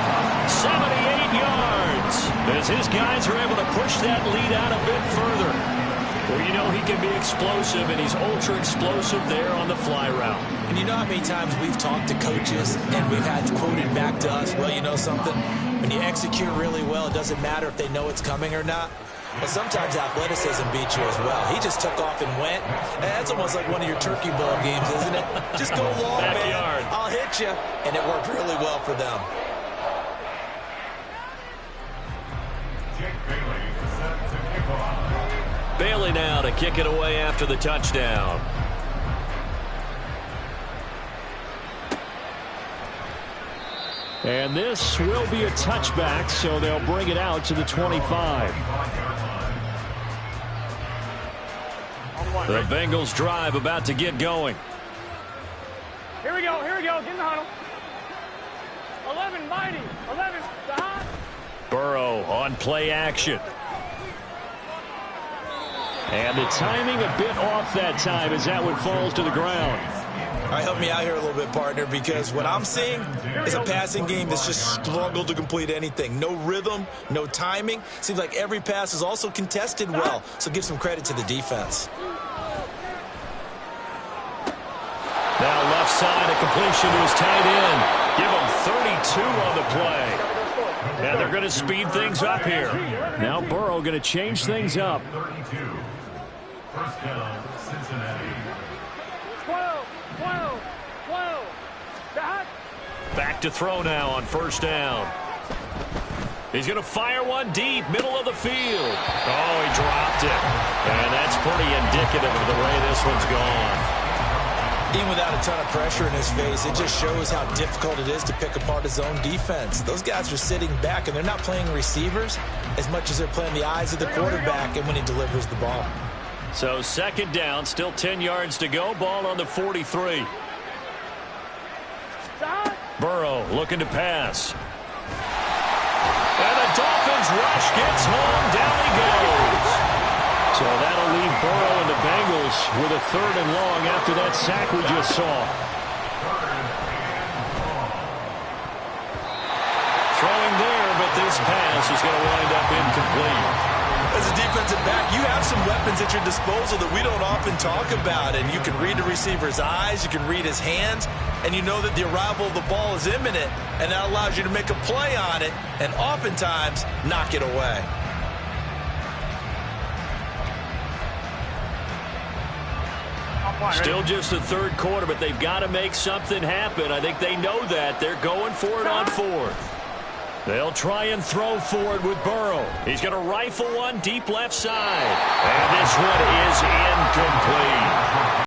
78 yards. As his guys are able to push that lead out a bit further. Well, you know he can be explosive, and he's ultra-explosive there on the fly route. And you know how many times we've talked to coaches and we've had quoted back to us, well, you know something? When you execute really well, it doesn't matter if they know it's coming or not. But sometimes athleticism beats you as well. He just took off and went. And that's almost like one of your Turkey Bowl games, isn't it? Just go long, Backyard. man. I'll hit you. And it worked really well for them. Jake Bailey set to kick off. Bailey now to kick it away after the touchdown. And this will be a touchback, so they'll bring it out to the 25. The Bengals drive about to get going. Here we go, get in the huddle. 11, mighty, 11, Burrow on play action. And the timing a bit off that time as that one falls to the ground. All right, help me out here a little bit, partner, because what I'm seeing is a passing game that's just struggled to complete anything. No rhythm, no timing. Seems like every pass is also contested well, so give some credit to the defense. Now left side, a completion to his tight end. Give him 32 on the play. And they're going to speed things up here. Now Burrow going to change things up. 32. First down, Cincinnati. 12. Back to throw now on first down. He's going to fire one deep, middle of the field. Oh, he dropped it. And that's pretty indicative of the way this one's gone. Even without a ton of pressure in his face, it just shows how difficult it is to pick apart his own defense. Those guys are sitting back, and they're not playing receivers as much as they're playing the eyes of the quarterback and when he delivers the ball. So second down, still 10 yards to go. Ball on the 43. Burrow looking to pass. And the Dolphins rush gets home. Down he goes. So that'll leave Burrow and the Bengals with a 3rd and long after that sack we just saw. Throwing there, but this pass is going to wind up incomplete. As a defensive back, you have some weapons at your disposal that we don't often talk about. And you can read the receiver's eyes, you can read his hands, and you know that the arrival of the ball is imminent, and that allows you to make a play on it and oftentimes knock it away. Still just the 3rd quarter, but they've got to make something happen. I think they know that. They're going for it on 4th. They'll try and throw for it with Burrow. He's going to rifle one deep left side. And this one is incomplete.